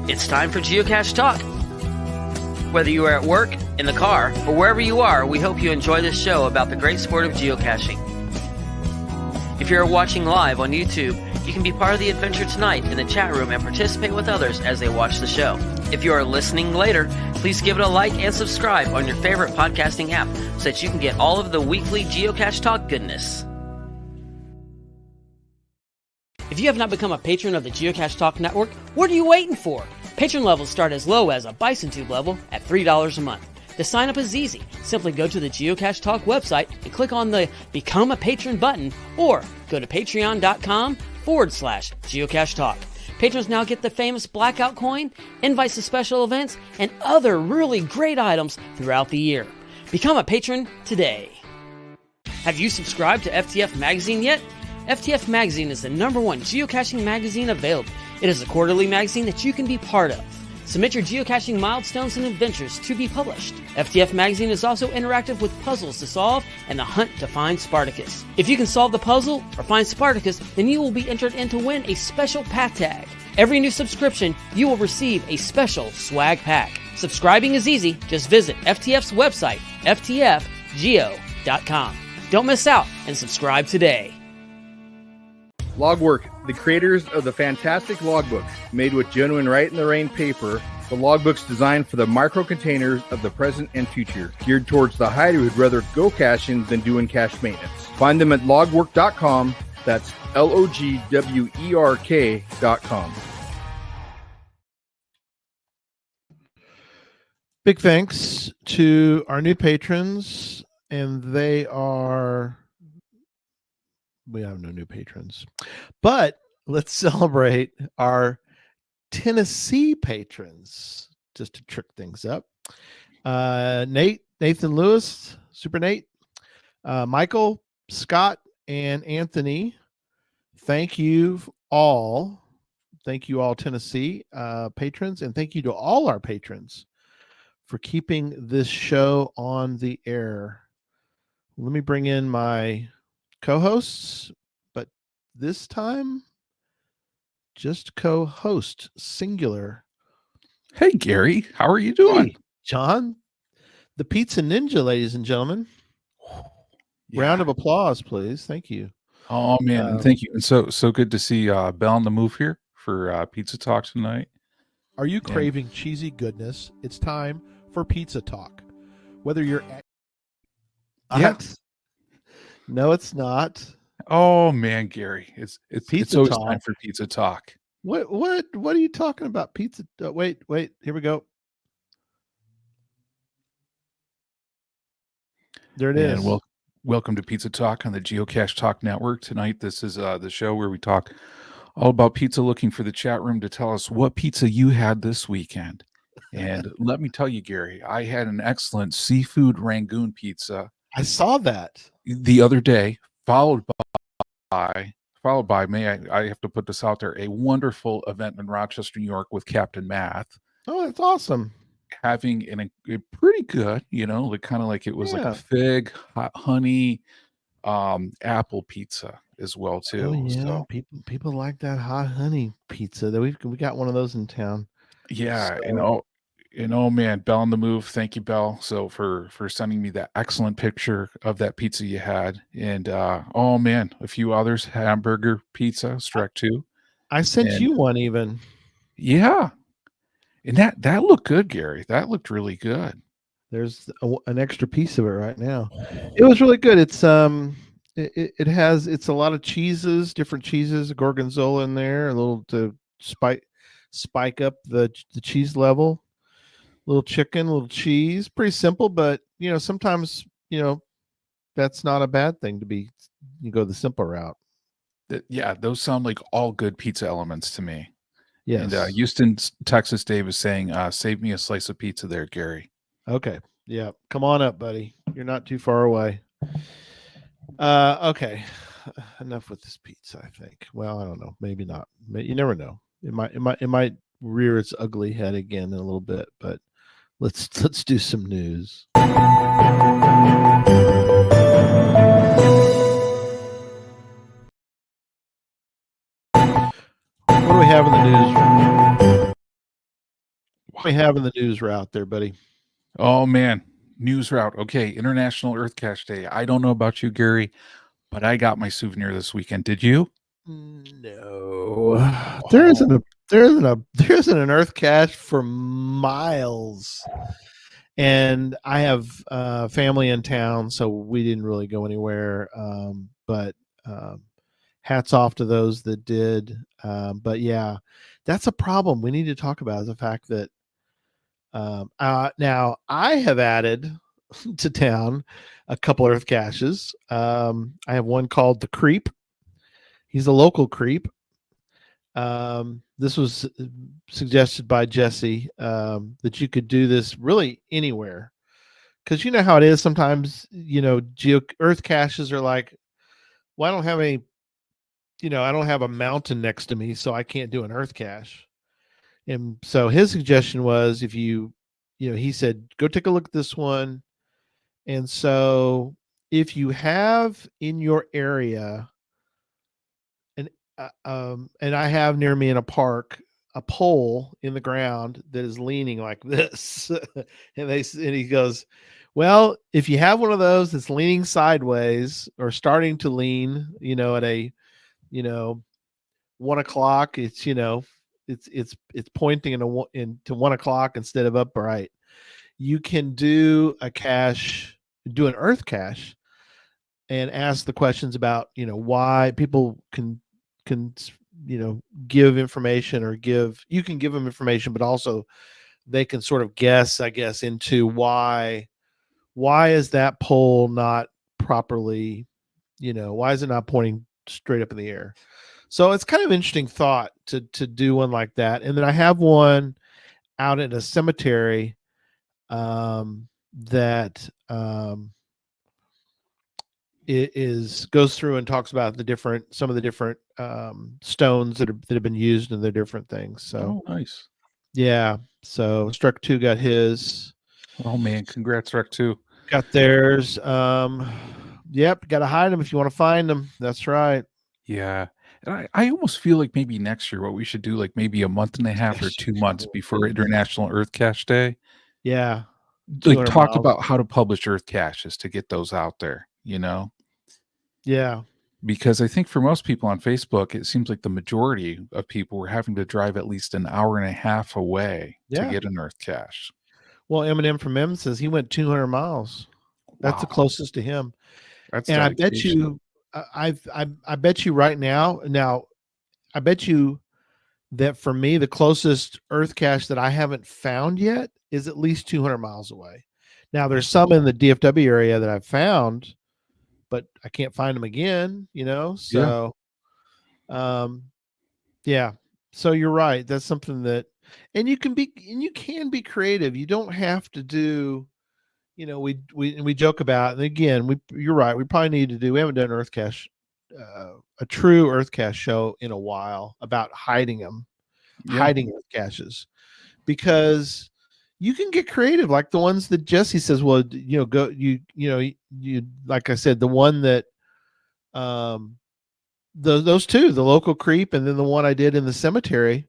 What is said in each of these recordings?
It's time for Geocache Talk. Whether you are at work, in the car, or wherever you are, we hope you enjoy this show about the great sport of geocaching. If you're watching live on YouTube, you can be part of the adventure tonight in the chat room and participate with others as they watch the show. If you are listening later, please give it a like and subscribe on your favorite podcasting app so that you can get all of the weekly Geocache Talk goodness. If you have not become a patron of the Geocache Talk Network, what are you waiting for? Patron levels start as low as a Bison Tube level at $3 a month. The sign up is easy. Simply go to the Geocache Talk website and click on the Become a Patron button, or go to patreon.com/Geocache Talk. Patrons now get the famous Blackout coin, invites to special events, and other really great items throughout the year. Become a patron today. Have you subscribed to FTF Magazine yet? FTF Magazine is the #1 geocaching magazine available. It is a quarterly magazine that you can be part of. Submit your geocaching milestones and adventures to be published. FTF Magazine is also interactive with puzzles to solve and the hunt to find Spartacus. If you can solve the puzzle or find Spartacus, then you will be entered in to win a special pack tag. Every new subscription, you will receive a special swag pack. Subscribing is easy. Just visit FTF's website, ftfgeo.com. Don't miss out and subscribe today. Logwork, the creators of the fantastic logbooks made with genuine write-in-the-rain paper. The logbooks designed for the micro-containers of the present and future, geared towards the hider who'd rather go caching than doing cache maintenance. Find them at logwork.com. That's LOGWERK.com. Big thanks to our new patrons, and they are... We have no new patrons, but let's celebrate our Tennessee patrons just to trick things up. Nathan Lewis, Super Nate, Michael, Scott, and Anthony. Thank you all. Thank you all, Tennessee patrons, and thank you to all our patrons for keeping this show on the air. Let me bring in my co-hosts, but this time just co-host, singular. Hey Gary, how are you doing? Hey, John, the Pizza Ninja, ladies and gentlemen. Yeah. Round of applause, please. Thank you. Oh man, thank you. And so good to see Bell on the move here for Pizza Talk tonight. Are you craving cheesy goodness? It's time for Pizza Talk. Whether you're at No, it's not. Oh man, Gary, it's always Talk. time for Pizza Talk. What are you talking about? Pizza? Wait, here we go. There it is. And welcome to Pizza Talk on the Geocache Talk Network. Tonight, this is the show where we talk all about pizza, looking for the chat room to tell us what pizza you had this weekend. And let me tell you, Gary, I had an excellent seafood Rangoon pizza. I saw that the other day, followed by may I have to put this out there, a wonderful event in Rochester, New York with Captain Math. Oh, that's awesome. Having a pretty good, like kind of like it was like a fig, hot honey, apple pizza as well too. Oh, yeah, so, people like that hot honey pizza. That we got one of those in town. Yeah, man, Bell on the move. Thank you, Bell. So for sending me that excellent picture of that pizza you had. And oh man, a few others, hamburger pizza, Strek 2. I sent you one even. Yeah. And that looked good, Gary. That looked really good. There's an extra piece of it right now. It was really good. It's it's a lot of cheeses, different cheeses, gorgonzola in there, a little to spike up the cheese level. Little chicken, little cheese, pretty simple, but sometimes that's not a bad thing to be. You go the simple route. Yeah, those sound like all good pizza elements to me. Yes. And Houston, Texas, Dave is saying, "Save me a slice of pizza there, Gary." Okay. Yeah, come on up, buddy. You're not too far away. Okay, enough with this pizza. I think. Well, I don't know. Maybe not. You never know. It might rear its ugly head again in a little bit, but. Let's do some news. What do we have in the news? we have in the news route there, buddy? Oh man, news route. Okay, International Earth Cache Day. I don't know about you, Gary, but I got my souvenir this weekend. Did you? No, Oh, there isn't an Earth cache for miles. And I have family in town, so we didn't really go anywhere. But hats off to those that did. But yeah, that's a problem we need to talk about, is the fact that now I have added to town a couple earth caches. I have one called the Creep. He's a local creep. This was suggested by Jesse, that you could do this really anywhere, because you know how it is sometimes. Earth caches are like, well, I don't have any, I don't have a mountain next to me, so I can't do an earth cache. And so his suggestion was, if he said, go take a look at this one. And so if you have in your area, and I have near me in a park a pole in the ground that is leaning like this, and he goes, well, if you have one of those that's leaning sideways or starting to lean, at a 1 o'clock, it's pointing into 1 o'clock instead of upright. You can do an earth cache, and ask the questions about why people can give information, or you can give them information, but also they can sort of guess, I guess, into why is that pole not properly, why is it not pointing straight up in the air. So it's kind of interesting thought to do one like that. And then I have one out in a cemetery that it goes through and talks about some of the different stones that have been used in the different things. So nice. yeah. So Struck 2 got his. Oh man, congrats, Rec 2. Got theirs. Yep, got to hide them if you want to find them. That's right. Yeah. And I almost feel like maybe next year what we should do, like maybe a month and a half or 2 months before International Earth Cache Day, Yeah. like talk miles. about how to publish Earth caches to get those out there, Yeah. Because I think for most people on Facebook, it seems like the majority of people were having to drive at least an hour and a half away to get an Earth cache. Well, Eminem from M says he went 200 miles. That's the closest to him. That's and dedication. I bet you right now, I bet you that for me, the closest earth cache that I haven't found yet is at least 200 miles away. Now there's some in the DFW area that I've found, but I can't find them again, so, yeah. So you're right. That's something that, and you can be creative. You don't have to do, we joke about, and again, you're right. We probably need to do, we haven't done earth cache, a true earth cache show in a while, about hiding earth caches, because you can get creative, like the ones that Jesse says, well, go, like I said, the one that, those two, the local creep, and then the one I did in the cemetery,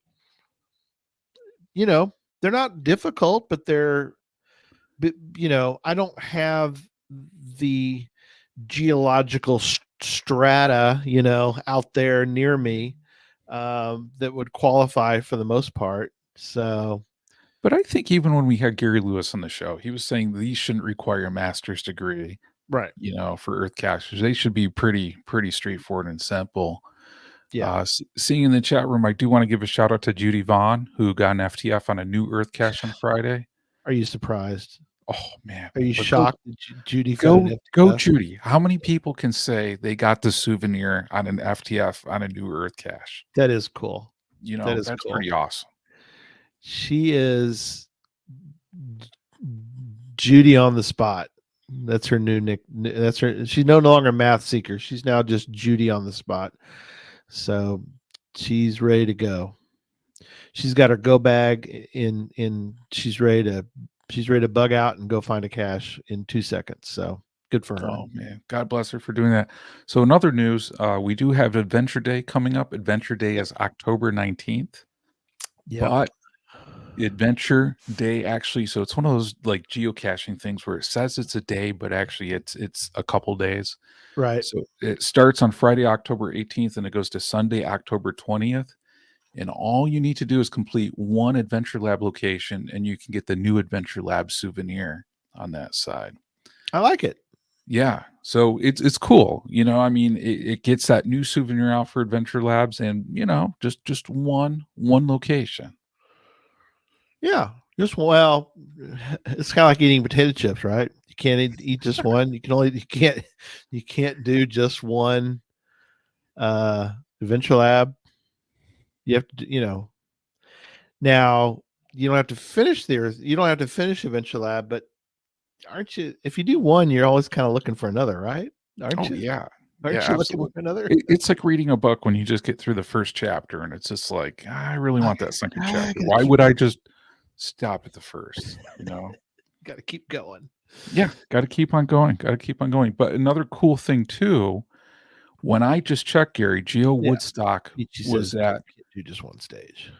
they're not difficult, but I don't have the geological strata, out there near me, that would qualify for the most part. So, but I think even when we had Gary Lewis on the show, he was saying these shouldn't require a master's degree, right? For earth caches. They should be pretty straightforward and simple. Yeah. Seeing in the chat room, I do want to give a shout out to Judy Vaughn, who got an FTF on a new earth cache on Friday. Are you surprised? Oh man, are you shocked that Judy go Judy? How many people can say they got the souvenir on an FTF on a new earth cache? That is cool. That's cool. Pretty awesome. She is Judy on the spot. That's her new nick. That's her. She's no longer Math Seeker. She's now just Judy on the spot. So she's ready to go. She's got her go bag in. She's ready to bug out and go find a cache in 2 seconds. So good for her. Oh man, God bless her for doing that. So in other news, we do have Adventure Day coming up. Adventure Day is October 19th. Yeah. But Adventure Day, actually. So it's one of those like geocaching things where it says it's a day, but actually it's a couple days. Right. So it starts on Friday, October 18th, and it goes to Sunday, October 20th. And all you need to do is complete one Adventure Lab location, and you can get the new Adventure Lab souvenir on that side. I like it. Yeah, so it's cool. I mean, it gets that new souvenir out for Adventure Labs, and just one location. Yeah. Just well, it's kind of like eating potato chips, right? You can't eat just one. You can't do just one Adventure Lab. You have to, now you don't have to finish you don't have to finish Adventure Lab, but aren't you, if you do one, you're always kind of looking for another, right? Aren't Oh you? yeah, Aren't yeah, you looking absolutely. for another? It's like reading a book when you just get through the first chapter, and it's just like, I really want that second I chapter. gotta Why keep would I just stop at the first? Gotta keep going. Yeah, got to keep on going. Got to keep on going. But another cool thing too, when I just checked, Gary, Geo Yeah. Woodstock She was says at can't do just one stage.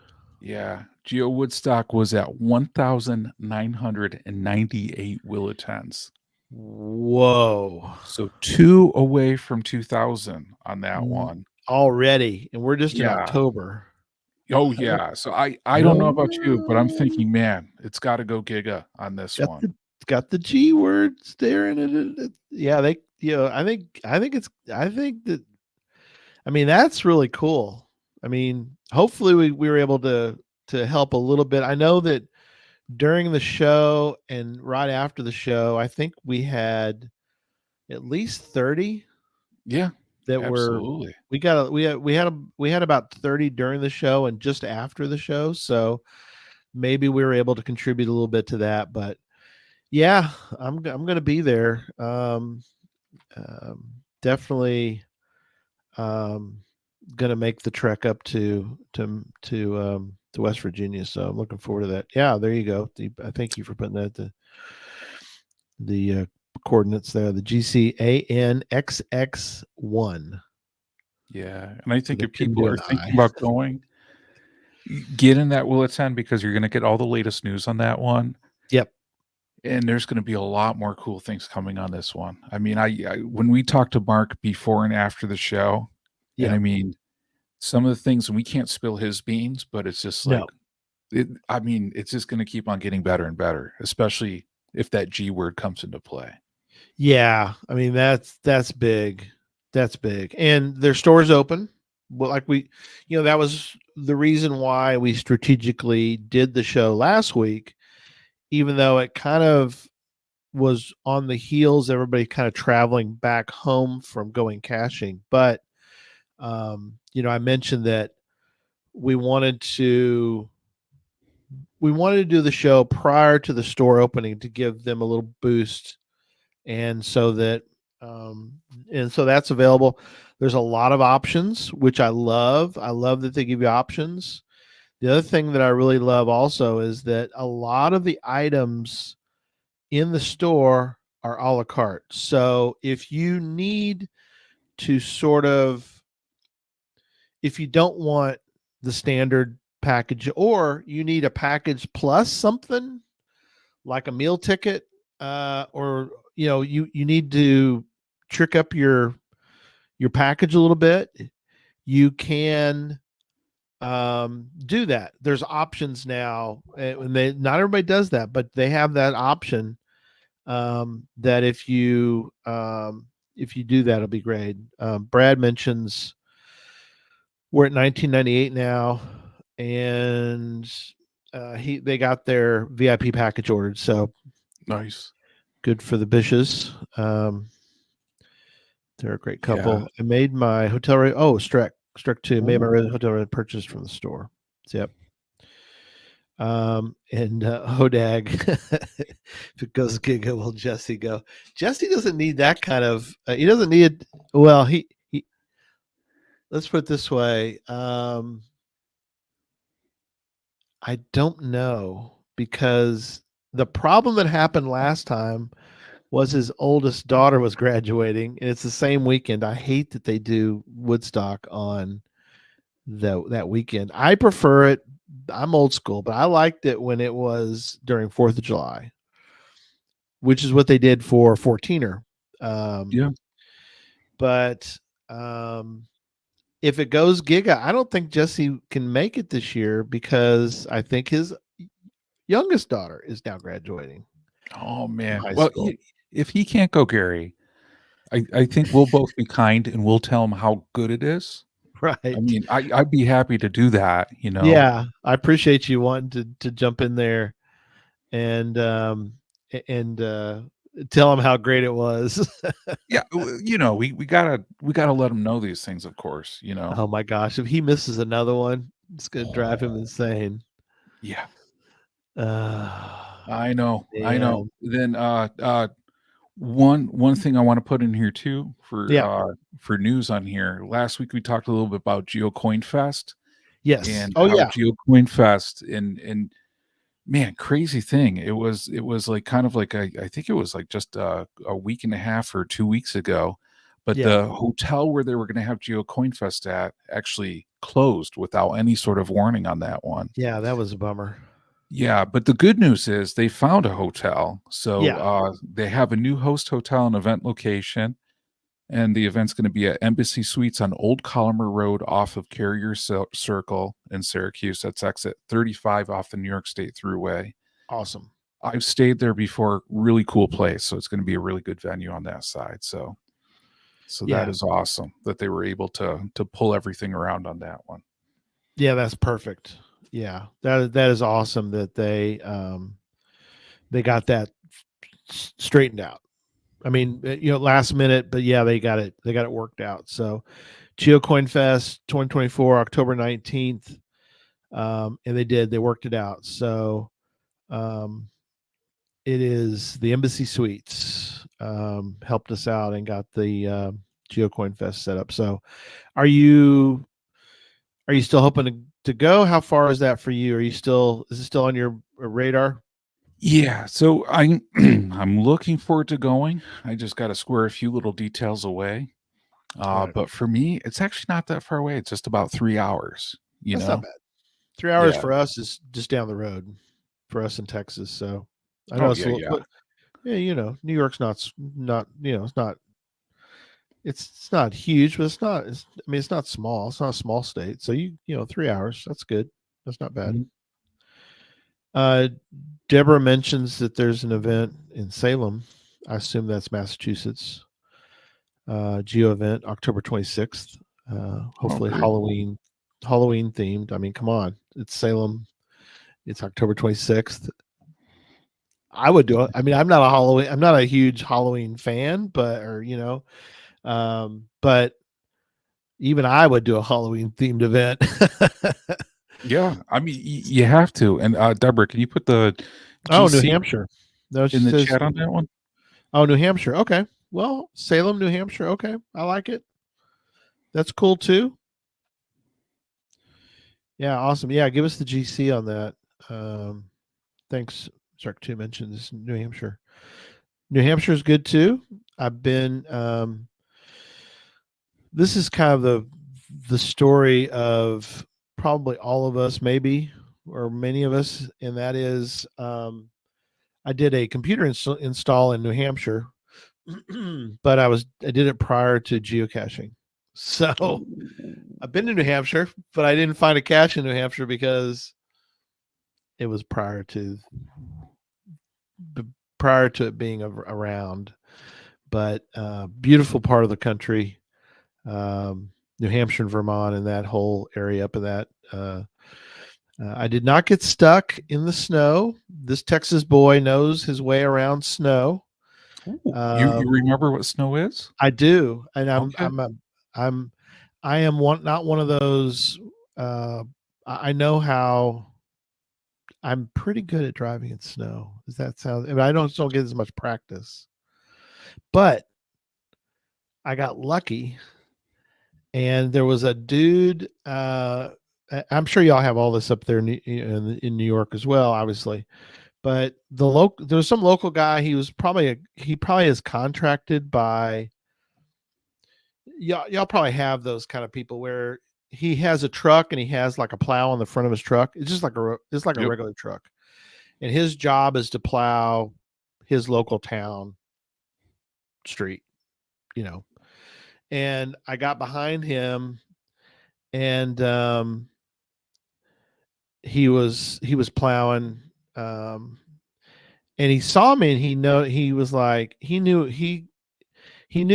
Geo Woodstock was at 1,998 will attends. Whoa. So 2 away from 2,000 on that one. Already. And we're just in Yeah. October. Oh yeah. So I don't know about you, but I'm thinking, man, it's got to go giga on this one. It's got the G words there in it. Yeah, I think that, I mean, that's really cool. I mean, hopefully we were able to help a little bit. I know that during the show and right after the show, I think we had at least 30. Yeah. That Absolutely. we had about 30 during the show and just after the show. So maybe we were able to contribute a little bit to that, but yeah, I'm going to be there. Definitely going to make the trek up to West Virginia. So I'm looking forward to that. Yeah, there you go. I thank you for putting that the coordinates there. The GCANXX1. Yeah, and I think So if people are thinking about going, get in that will attend, because you're going to get all the latest news on that one. Yep. And there's going to be a lot more cool things coming on this one. I mean, I when we talked to Mark before and after the show, and I mean, some of the things, and we can't spill his beans, but it's just like, I mean, it's just going to keep on getting better and better, especially if that G word comes into play. Yeah, I mean, that's big. That's big. And their store's open. Well, like that was the reason why we strategically did the show last week, even though it kind of was on the heels, everybody kind of traveling back home from going caching. But, I mentioned that we wanted to do the show prior to the store opening to give them a little boost. And so that's available. There's a lot of options, which I love. I love that they give you options. The other thing that I really love also is that a lot of the items in the store are a la carte. So if you need to if you don't want the standard package, or you need a package plus something like a meal ticket, or you need to trick up your package a little bit, you can do that. There's options now, and not everybody does that, but they have that option, that if you do that, it'll be great. Brad mentions we're at 1998 now, and they got their VIP package ordered, so nice. Good for the Bishes. They're a great couple. Yeah. I made my hotel rate. Oh, Streck too. Made my hotel rate purchase from the store. So, yep. And Hodag, if it goes giga, will Jesse go? Jesse doesn't need that kind of. He doesn't need. Well, he. Let's put it this way. I don't know, because the problem that happened last time was his oldest daughter was graduating, and it's the same weekend. I hate that they do Woodstock on that weekend. I prefer it I'm old school, but I liked it when it was during 4th of July, which is what they did for 14er. Yeah. But if it goes Giga, I don't think Jesse can make it this year because I think his youngest daughter is now graduating. Oh man. High Well, school. if he can't go, Gary, I think we'll both be kind and we'll tell him how good it is. Right. I mean, I'd be happy to do that, you know. Yeah, I appreciate you wanting to jump in there and and tell him how great it was. Yeah, you know, we gotta let him know these things, of course, you know. Oh my gosh, if he misses another one, it's gonna drive him Oh, insane. yeah, Uh, I know. man. Then one thing I want to put in here too Yeah. for news on here. Last week we talked a little bit about GeoCoin Fest Yes. and Oh how yeah. GeoCoin Fest and man, crazy thing. It was like kind of like I think it was like just a week and a half or 2 weeks ago, but Yeah. the hotel where they were going to have GeoCoin Fest at actually closed without any sort of warning on that one. Yeah, that was a bummer. Yeah, but the good news is they found a hotel. So Yeah. they have a new host hotel and event location. And the event's going to be at Embassy Suites on Old Collimer Road off of Carrier Circle in Syracuse. That's exit 35 off the New York State Thruway. Awesome. I've stayed there before. Really cool place. So it's going to be a really good venue on that side. So Yeah. that is awesome that they were able to pull everything around on that one. Yeah, that's perfect. Yeah. That is awesome that they got that straightened out. I mean, last minute, but yeah, they got it worked out. So GeoCoin Fest 2024, October 19th. And they worked it out. So it is the Embassy Suites helped us out and got the GeoCoin Fest set up. So are you still hoping to go? How far is that for you? Is it still on your radar? Yeah, so I'm I'm looking forward to going. I just got to square a few little details away. Right. But for me, it's actually not that far away. It's just about 3 hours, you That's know? not bad. 3 hours Yeah. for us is just down the road for us in Texas. So I know Oh, it's yeah, a yeah. little, but yeah, New York's not, it's not huge, but it's not small. It's not a small state. So 3 hours, that's good. That's not bad. Mhm. Deborah mentions that there's an event in Salem. I assume that's Massachusetts. Geo event, October 26th. Hopefully very cool. Halloween themed. I mean, come on, it's Salem. It's October 26th. I would do it. I mean, I'm not a huge Halloween fan, but even I would do a Halloween themed event. Yeah, I mean, you have to. And Deborah, can you put the Oh, New GC Hampshire. No, she in the says, chat on that one? oh, New Hampshire. Okay. Well, Salem, New Hampshire. Okay. I like it. That's cool too. Yeah. Awesome. Yeah. Give us the GC on that. Thanks. Shark 2 mentions New Hampshire. New Hampshire is good too. I've been, this is kind of the story of probably all of us, maybe, or many of us. And that is, I did a computer install in New Hampshire, but I did it prior to geocaching. So I've been to New Hampshire, but I didn't find a cache in New Hampshire because it was prior to it being around. But beautiful part of the country, New Hampshire and Vermont, and that whole area up of that. I did not get stuck in the snow. This Texas boy knows his way around snow. You remember what snow is? I do, and Okay. I am not one of those. I know how. I'm pretty good at driving in snow. Does that sound? I mean, I don't get as much practice, but I got lucky, and there was a dude. I'm sure y'all have all this up there in New York as well, obviously. But there was some local guy. He probably is contracted by. Y'all probably have those kind of people where he has a truck and he has like a plow on the front of his truck. It's just like a Yep. regular truck, and his job is to plow his local town street, And I got behind him, and he was plowing, and he saw me, and he was like, he knew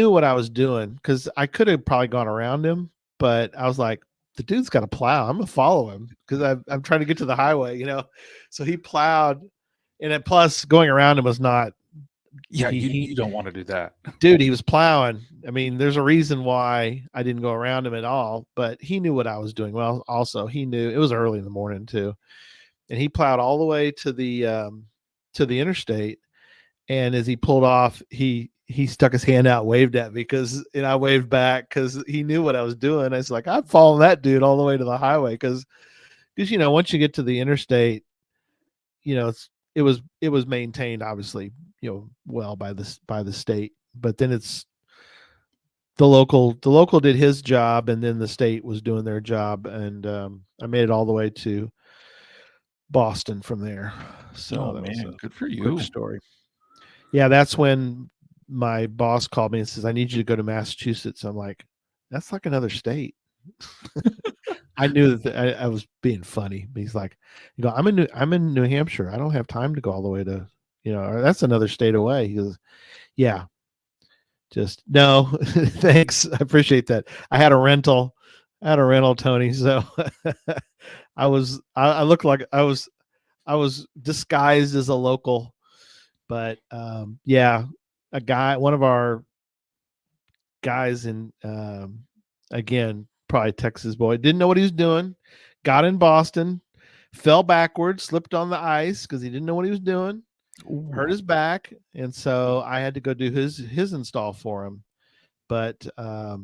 what I was doing, because I could have probably gone around him, but I was like, the dude's got a plow. I'm gonna follow him because I'm trying to get to the highway, So he plowed, and plus going around him was not. Yeah, you don't want to do that. Dude, he was plowing. I mean, there's a reason why I didn't go around him at all, but he knew what I was doing. Well, also he knew it was early in the morning too. And he plowed all the way to the interstate. And as he pulled off, he stuck his hand out, waved at me, and I waved back because he knew what I was doing. I was like, I'm following that dude all the way to the highway because once you get to the interstate, it was maintained, obviously, well by the state, but then it's the local did his job, and then the state was doing their job, and I made it all the way to Boston from there. So that was a good for you. quick story. Yeah, that's when my boss called me and says, I need you to go to Massachusetts. I'm like, that's like another state. I knew that I was being funny, but he's like, I'm in New Hampshire. I don't have time to go all the way to, that's another state away. He goes, yeah, just no, thanks. I appreciate that. I had a rental, Tony. So I looked like I was disguised as a local, but yeah, one of our guys in, again, probably Texas boy, didn't know what he was doing, got in Boston, fell backwards, slipped on the ice because he didn't know what he was doing. Ooh. Hurt his back, and so I had to go do his install for him. But I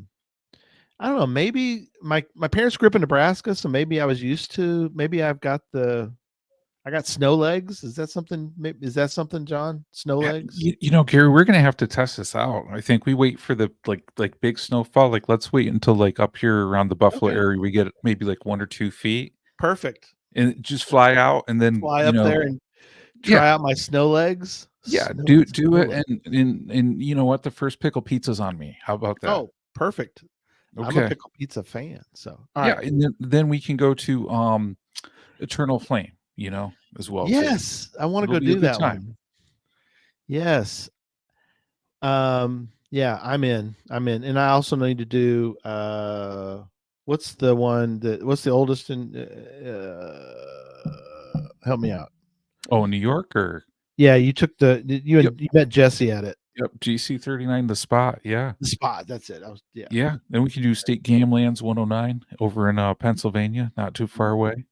don't know, maybe my parents grew up in Nebraska, so maybe I was used to, maybe I got snow legs. Is that something, John? Snow legs? Gary, we're gonna have to test this out. I think we wait for the like big snowfall. Like, let's wait until like up here around the Buffalo area we get maybe like 1 or 2 feet. Perfect. And just fly out and then fly up there and try out my snow legs. Yeah, do it, and you know what? The first pickle pizza's on me. How about that? Oh, perfect. Okay. I'm a pickle pizza fan. So right. And then we can go to Eternal Flame, as well. Yes, I want to go do that one. Yes. Yeah, I'm in. And I also need to do what's the oldest in help me out. Oh, New York, or yeah, you took you met Jesse at it. Yep, GC39, the spot. Yeah, the spot. That's it. Yeah. Then we can do State Game Lands 109 over in Pennsylvania, not too far away.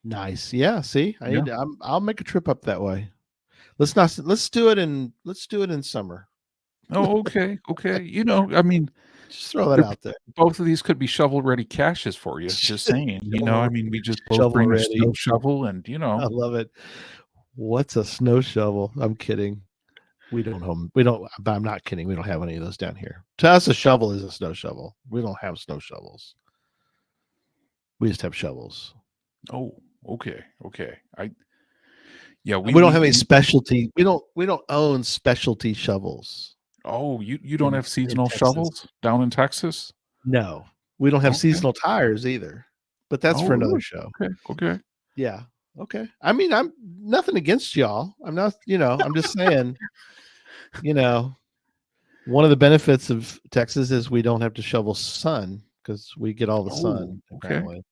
Nice. Yeah. See, I'll make a trip up that way. Let's do it in summer. Oh, okay. I mean, just throw that out there. Both of these could be shovel-ready caches for you. Just saying. I mean, we just both bring a snow shovel, and I love it. What's a snow shovel? I'm kidding. We don't. But I'm not kidding. We don't have any of those down here. To us, a shovel is a snow shovel. We don't have snow shovels. We just have shovels. Oh, okay. We don't have any specialty. We don't own specialty shovels. Oh, you don't have seasonal shovels down in Texas? No, we don't have seasonal tires either. But that's for another show. Okay. Yeah. Okay. I mean, I'm nothing against y'all. I'm not. I'm just saying. One of the benefits of Texas is we don't have to shovel sun because we get all the sun. Apparently.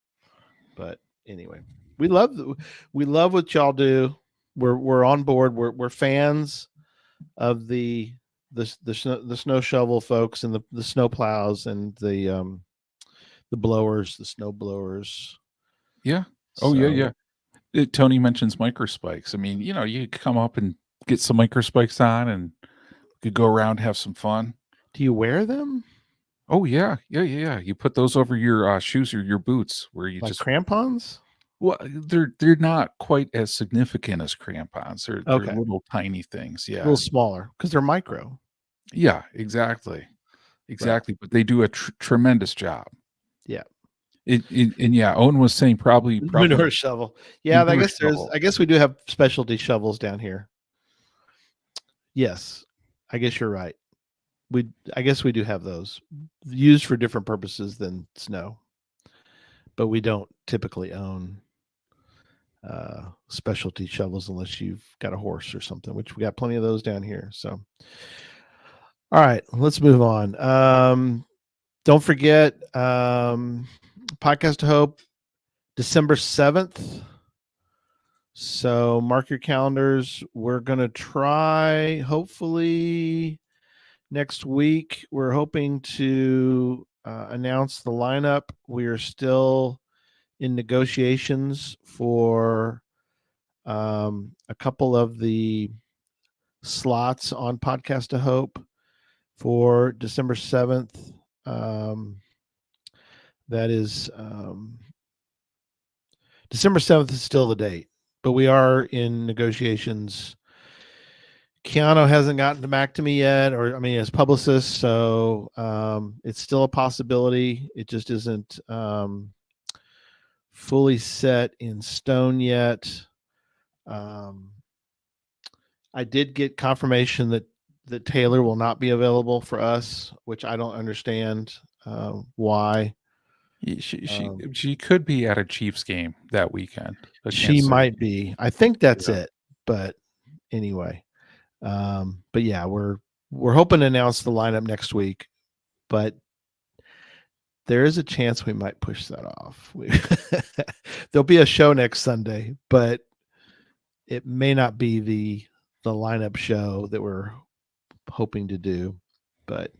But anyway, we love what y'all do. We're on board. We're fans of the snow shovel folks and the snow plows and the blowers, the snow blowers. Yeah. Oh, yeah. Tony mentions microspikes. I mean, you come up and get some microspikes on and you go around, have some fun. Do you wear them? Oh yeah. You put those over your shoes or your boots, where you just crampons. Well, they're not quite as significant as crampons. They're little tiny things. Yeah, a little smaller because they're micro. Yeah, exactly. Right. But they do a tremendous job. Yeah. And yeah, Owen was saying probably Manure shovel. Yeah, manure shovel. I guess we do have specialty shovels down here. Yes, I guess you're right. I guess we do have those used for different purposes than snow, but we don't typically own specialty shovels unless you've got a horse or something, which we got plenty of those down here. So, all right, let's move on. Don't forget, Podcast to Hope, December 7th. So mark your calendars. We're going to try, hopefully, next week. We're hoping to announce the lineup. We are still in negotiations for a couple of the slots on Podcast to Hope for December 7th. That is December 7th is still the date, but we are in negotiations. Keanu hasn't gotten back to me yet, or I mean, his publicist, so it's still a possibility. It just isn't fully set in stone yet. I did get confirmation that Taylor will not be available for us, which I don't understand why. She could be at a Chiefs game that weekend. She might be. I think that's it. But anyway, but yeah, we're hoping to announce the lineup next week, but there is a chance we might push that off. There'll be a show next Sunday, but it may not be the lineup show that we're hoping to do. But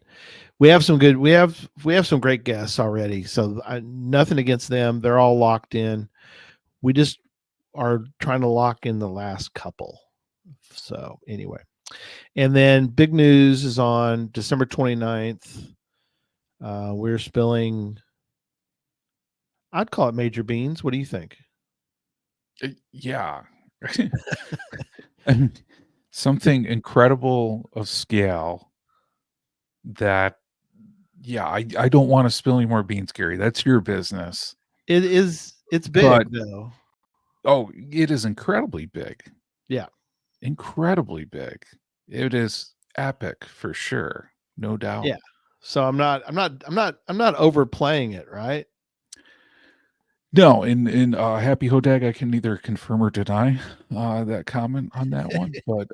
we have some some great guests already. So nothing against them. They're all locked in. We just are trying to lock in the last couple. So anyway, and then big news is on December 29th. We're spilling, I'd call it major beans. What do you think? Yeah. And something incredible of scale that, yeah, I don't want to spill any more beans, Gary. That's your business. It's big though. Oh, it is incredibly big. Yeah. Incredibly big. It is epic for sure. No doubt. Yeah. So I'm not overplaying it, right? No, in Happy Hodag, I can neither confirm or deny that comment on that one. But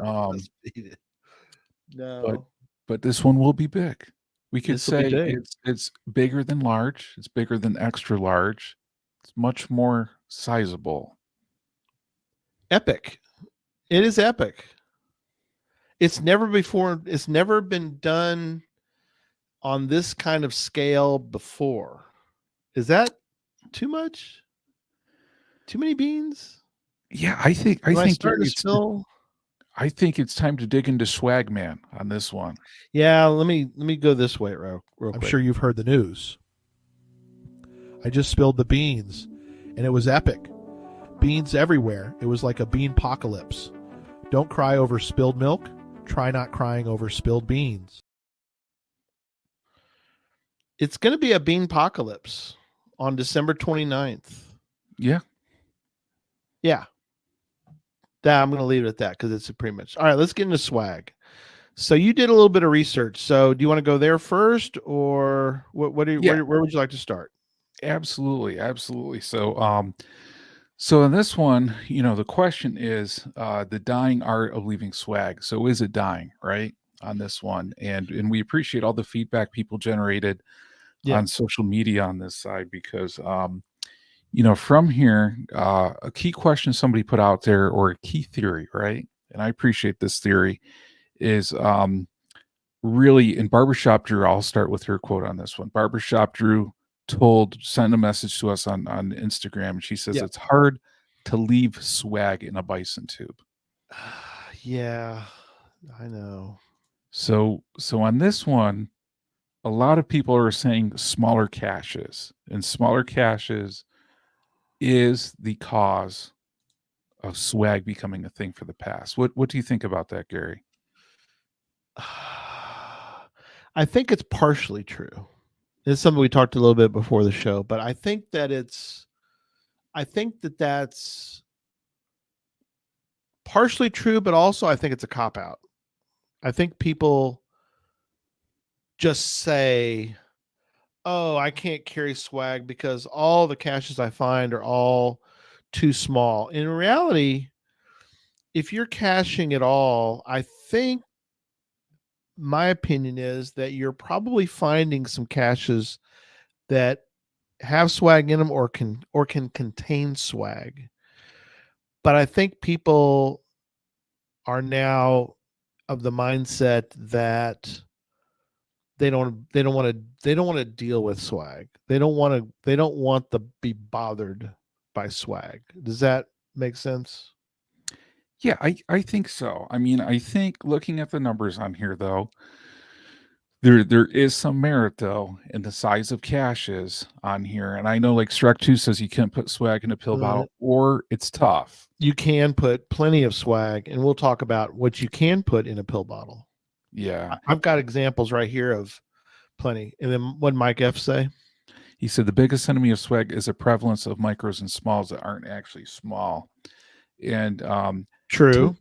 no. But this one will be big. We could This will be say big. it's bigger than large. It's bigger than extra large. It's much more sizable. Epic. It is epic. It's never been done on this kind of scale before. Is that too much? Too many beans? Yeah, I think it's time to dig into Swag Man on this one. Yeah, let me go this way real quick. I'm sure you've heard the news. I just spilled the beans, and it was epic. Beans everywhere. It was like a bean apocalypse. Don't cry over spilled milk. Try not crying over spilled beans. It's going to be a bean apocalypse on December 29th. Yeah. Yeah. I'm going to leave it at that because it's pretty much. All right, let's get into swag. So you did a little bit of research. So do you want to go there first, or where would you like to start? Absolutely. So in this one, the question is the dying art of leaving swag. So is it dying, right? On this one, and we appreciate all the feedback people generated on social media on this side, because from here, a key question somebody put out there, or a key theory, right? And I appreciate this theory, is really in Barbershop Drew. I'll start with her quote on this one. Barbershop Drew sent a message to us on Instagram, and she says it's hard to leave swag in a bison tube. Yeah, I know. So on this one, a lot of people are saying smaller caches, and smaller caches is the cause of swag becoming a thing for the past. What do you think about that, Gary? I think it's partially true. It's something we talked a little bit before the show, but I think that that's partially true, but also I think it's a cop out. I think people just say, "Oh, I can't carry swag because all the caches I find are all too small." In reality, if you're caching at all, I think my opinion is that you're probably finding some caches that have swag in them or can contain swag. But I think people are now of the mindset that they don't want to deal with swag. They don't want to be bothered by swag. Does that make sense? Yeah, I think so. I mean, I think looking at the numbers on here, though, there is some merit though in the size of caches on here. And I know like Shrek 2 says you can't put swag in a pill bottle, or it's tough. You can put plenty of swag, and we'll talk about what you can put in a pill bottle. Yeah. I've got examples right here of plenty. And then what did Mike F say? He said the biggest enemy of swag is the prevalence of micros and smalls that aren't actually small. And True.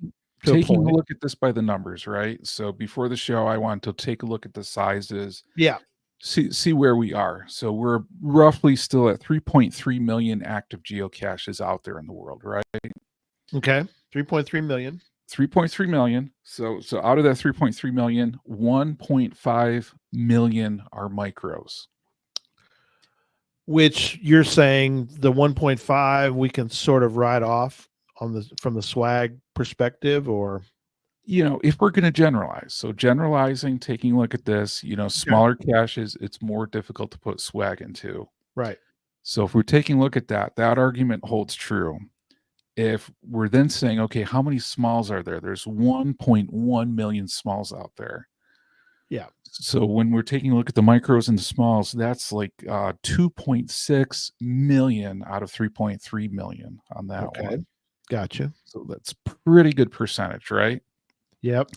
taking a look at this by the numbers, right? So before the show, I wanted to take a look at the sizes. Yeah. See where we are. So we're roughly still at 3.3 million active geocaches out there in the world, right? Okay. 3.3 million. 3.3 million. So out of that 3.3 million, 1.5 million are micros. Which you're saying the 1.5 we can sort of write off from the swag perspective, or if we're going to generalize. So generalizing, taking a look at this, smaller caches, it's more difficult to put swag into. Right. So if we're taking a look at that argument holds true. If we're then saying, okay, how many smalls are there? There's 1.1 million smalls out there. Yeah. So when we're taking a look at the micros and the smalls, that's like 2.6 million out of 3.3 million on that one. Gotcha. So that's pretty good percentage, right? Yep.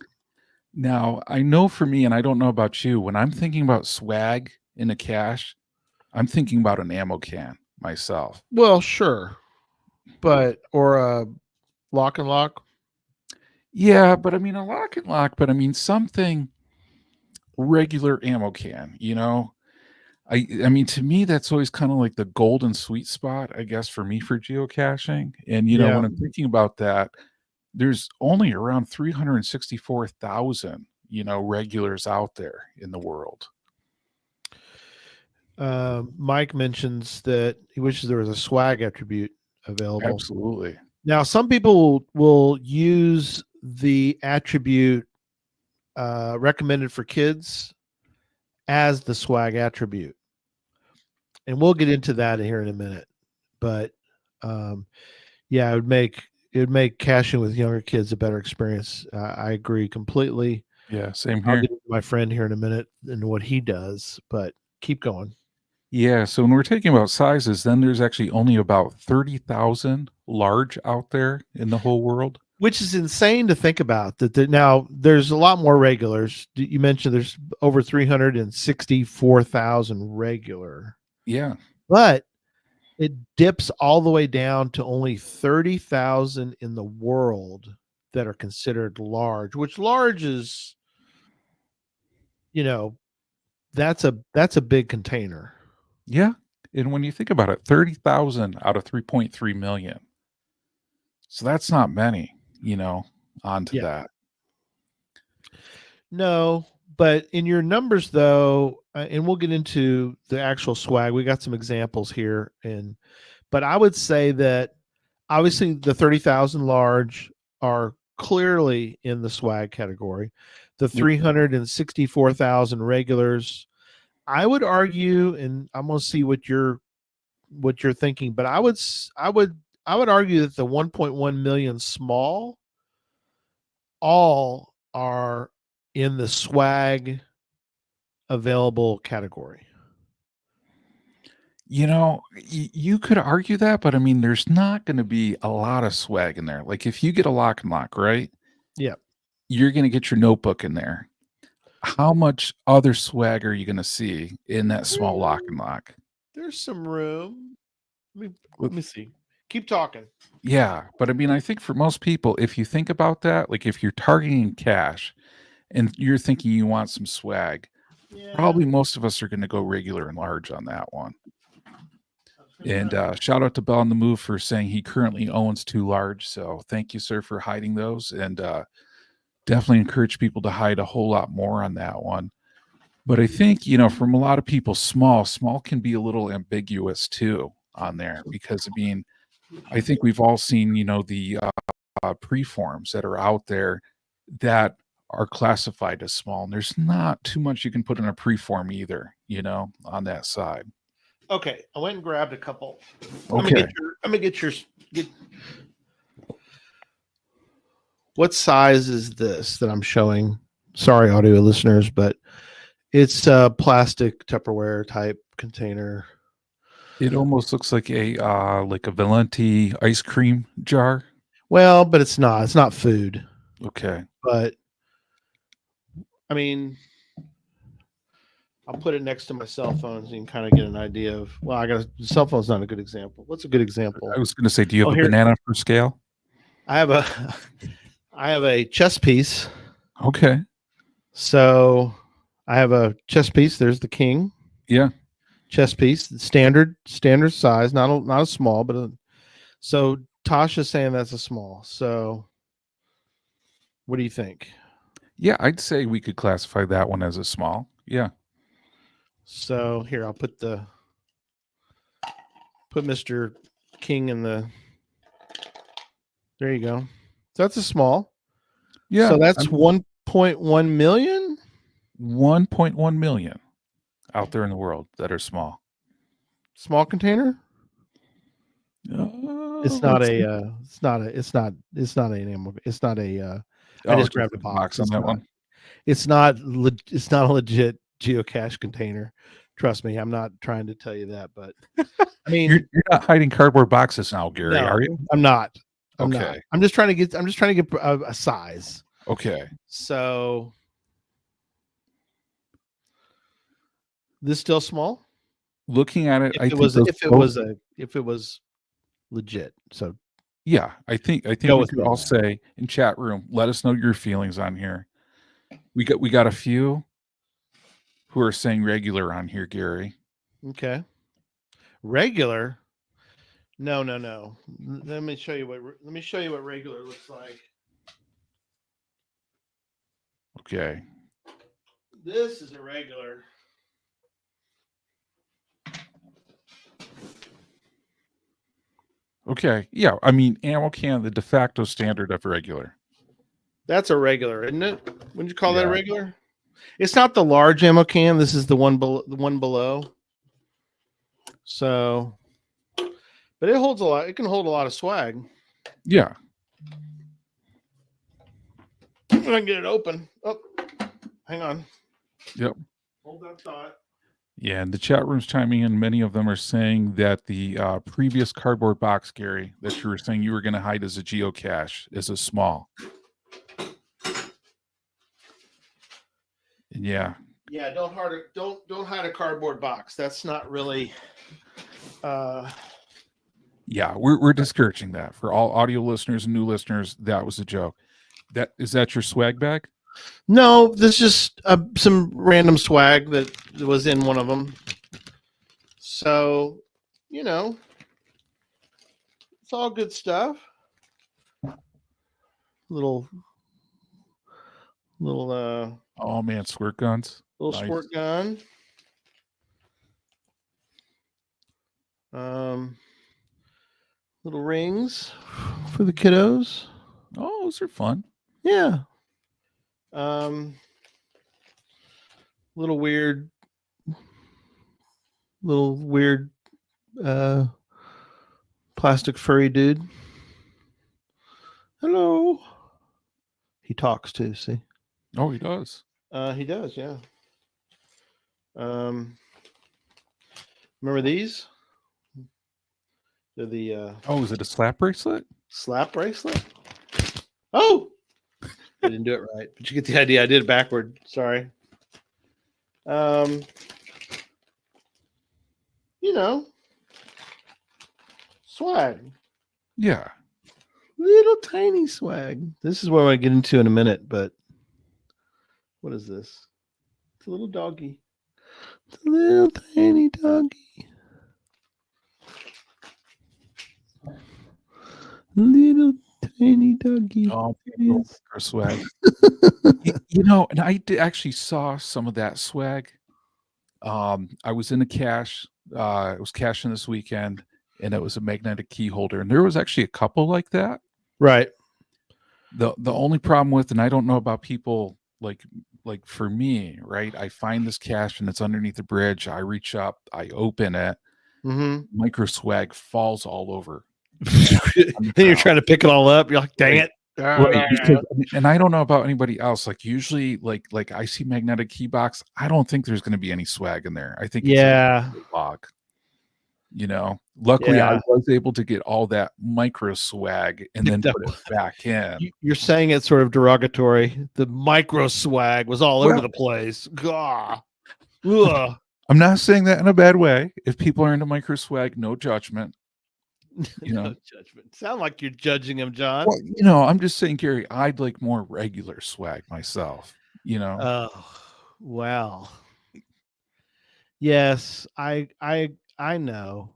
Now, I know for me, and I don't know about you, when I'm thinking about swag in a cache, I'm thinking about an ammo can myself. Well, sure. Or a lock and lock. Yeah, but I mean a lock and lock, but I mean something regular ammo can, I mean, to me, that's always kind of like the golden sweet spot, I guess, for me for geocaching. And, when I'm thinking about that, there's only around 364,000, regulars out there in the world. Mike mentions that he wishes there was a swag attribute available. Absolutely. Now, some people will use the attribute recommended for kids as the swag attribute. And we'll get into that here in a minute. But it would make caching with younger kids a better experience. I agree completely. Yeah, same here. I'll get into my friend here in a minute and what he does, but keep going. Yeah, so when we're talking about sizes, then there's actually only about 30,000 large out there in the whole world. Which is insane to think about. Now, there's a lot more regulars. You mentioned there's over 364,000 regular. Yeah. But it dips all the way down to only 30,000 in the world that are considered large, which large is, that's a big container. Yeah. And when you think about it, 30,000 out of 3.3 million. So that's not many, onto that. No, but in your numbers though, and we'll get into the actual swag. We got some examples here, but I would say that obviously the 30,000 large are clearly in the swag category. The 364,000 regulars, I would argue, and I'm going to see what you're thinking, but I would argue that the 1.1 million small all are in the swag available category. You could argue that, but I mean, there's not going to be a lot of swag in there. Like if you get a lock and lock, right? Yeah. You're going to get your notebook in there. how much other swag are you going to see in that small lock and lock? There's some room. Let me see. Keep talking. Yeah, but I mean, I think for most people, if you think about that, like if you're targeting cash and you're thinking you want some swag, Yeah. probably most of us are going to go regular and large on that one. And shout out to Bell on the Move for saying he currently owns 2 large. So thank you, sir, for hiding those. And definitely encourage people to hide a whole lot more on that one. But I think, from a lot of people, small can be a little ambiguous too on there because, I mean, I think we've all seen, the preforms that are out there that are classified as small. And there's not too much you can put in a preform either, on that side. Okay, I went and grabbed a couple. Okay. I'm gonna get What size is this that I'm showing? Sorry, audio listeners, but it's a plastic Tupperware type container. It almost looks like a Valenti ice cream jar. Well, but it's not. It's not food. Okay. But I mean, I'll put it next to my cell phone so you can kind of get an idea of. Well, cell phone's not a good example. What's a good example? I was going to say, do you have a banana for scale? I have a chess piece. Okay. So I have a chess piece. There's the king. Yeah. Chess piece, standard size, not a small, but so Tasha's saying that's a small. So what do you think? Yeah, I'd say we could classify that one as a small. Yeah. So here, I'll put Mr. King in the. There you go. So that's a small. Yeah. So that's 1.1 million. 1.1 million out there in the world that are small. Small container. It's not a. I just grabbed a box on that one. It's not a legit geocache container. Trust me, I'm not trying to tell you that, but I mean, you're not hiding cardboard boxes now, Gary, no, are you? I'm not. Okay. Not. I'm just trying to get a size. Okay. So this still small? Looking at it, if it was legit. So yeah, I think we could all say in chat room, let us know your feelings on here. We got a few who are saying regular on here, Gary. Okay. Regular? No. Let me show you what regular looks like. Okay. This is a regular. Okay. Yeah. I mean, ammo can, the de facto standard of regular. That's a regular, isn't it? Wouldn't you call that a regular? It's not the large ammo can. This is the one below. So, but it holds a lot. It can hold a lot of swag. Yeah. I'm gonna get it open. Oh, hang on. Yep. Hold that thought. Yeah, and the chat room's chiming in. Many of them are saying that the previous cardboard box, Gary, that you were saying you were going to hide as a geocache is a small. And yeah. Yeah, don't hide a cardboard box. That's not really. Yeah, we're discouraging that for all audio listeners and new listeners. That was a joke. Is that your swag bag? No, this is just some random swag that was in one of them. So, it's all good stuff. Little oh man, squirt guns. Little nice. Squirt gun. Little rings for the kiddos. Oh, those are fun. Yeah. Little weird plastic furry dude. Hello. He talks too, see? Oh, he does. He does, yeah. Remember these? They're the oh, is it a slap bracelet? Slap bracelet? Oh! I didn't do it right, but you get the idea. I did it backward. Sorry. Um, you know, swag. Yeah. Little tiny swag. This is what I get into in a minute, but what is this? It's a little doggy. It's a little tiny doggy. Little tiny doggy. Oh, Yes. micro swag. And actually saw some of that swag. I was in a cache. I was caching this weekend, and it was a magnetic key holder, and there was actually a couple like that. Right. The only problem with, and I don't know about people like for me, right? I find this cache and it's underneath the bridge. I reach up, I open it, Mm-hmm. micro swag falls all over. Then you're trying to pick it all up. You're like, dang it. Right, because, and I don't know about anybody else. Like usually, like I see magnetic key box. I don't think there's going to be any swag in there. I think it's Yeah. a log. Luckily I Yeah. was able to get all that micro swag and then put it back in. You're saying it sort of derogatory. The micro swag was all over Well- the place. Gah. Ugh. I'm not saying that in a bad way. If people are into micro swag, no judgment. No judgment. Sound like you're judging him, John. Well, I'm just saying, Gary, I'd like more regular swag myself. Oh, well. Yes, I know.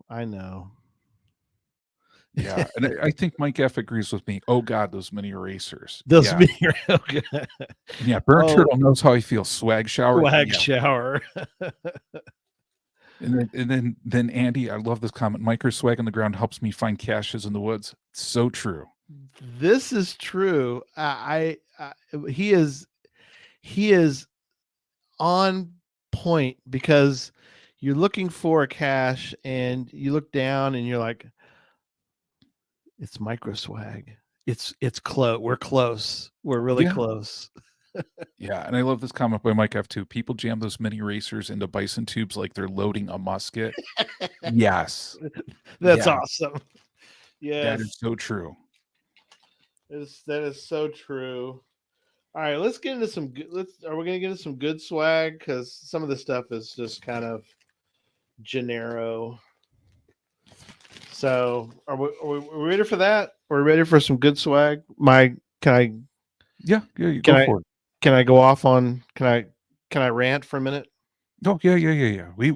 Yeah, and I think Mike F agrees with me. Oh God, those mini erasers. Those yeah. mini okay. Yeah, Burnt Oh. Turtle knows how he feels. Swag shower. Swag Yeah. shower. And then Andy, I love this comment. Micro swag on the ground helps me find caches in the woods. So true. This is true. He is on point because you're looking for a cache and you look down and you're like, it's micro swag. It's close. We're close. We're really close. Yeah, and I love this comment by Mike F too. People jam those mini racers into bison tubes like they're loading a musket. Yes, That's Yeah. awesome. Yes, that is so true. that is so true. All right, let's get into some good. Are we going to get into some good swag? Because some of the stuff is just kind of genero. So, are we ready for that? Are we ready for some good swag? Yeah, you Can go I- for it. Can I go off on? Can I rant for a minute? Oh yeah. We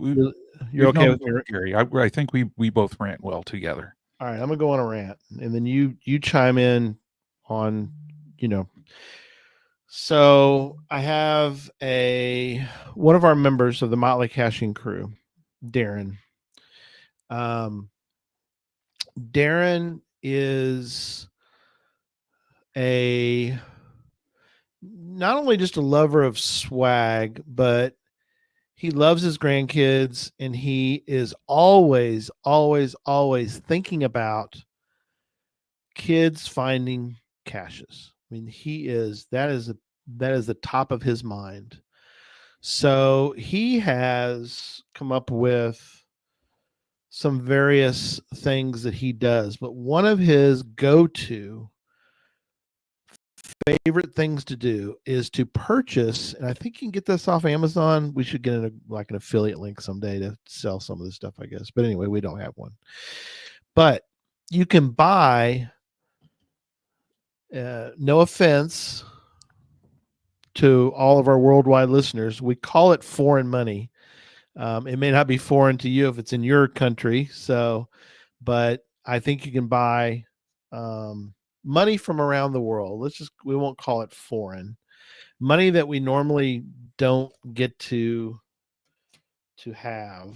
You're okay with me? Gary? I think we both rant well together. All right, I'm gonna go on a rant, and then you chime in on, So I have one of our members of the Motley Caching crew, Darren. Darren is not only just a lover of swag, but he loves his grandkids, and he is always, always, always thinking about kids finding caches. I mean, that is the top of his mind. So he has come up with some various things that he does, but one of his go-to favorite things to do is to purchase, and I think you can get this off Amazon. We should get an affiliate link someday to sell some of this stuff, I guess. But anyway, we don't have one. But you can buy, no offense to all of our worldwide listeners, we call it foreign money. It may not be foreign to you if it's in your country. But I think you can buy money from around the world. We won't call it foreign money that we normally don't get to have.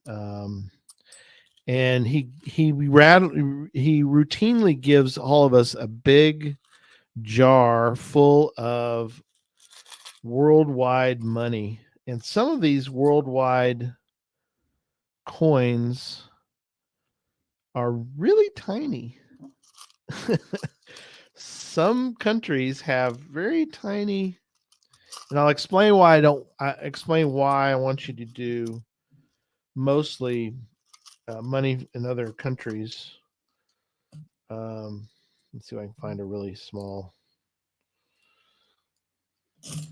And he routinely gives all of us a big jar full of worldwide money, and some of these worldwide coins are really tiny. Some countries have very tiny, and I'll explain why I want you to do mostly money in other countries. Let's see if I can find a really small.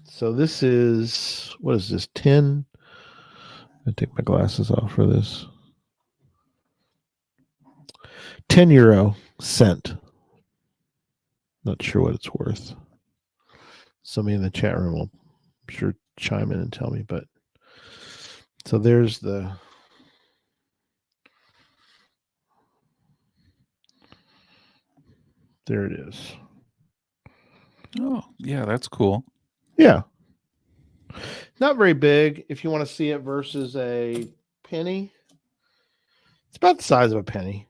So this is, what is this, 10? I take my glasses off for this. 10 euro cent. Not sure what it's worth. Somebody in the chat room will, I'm sure, chime in and tell me. But so there's the. There it is. Oh, yeah, that's cool. Yeah. Not very big. If you want to see it versus a penny, it's about the size of a penny.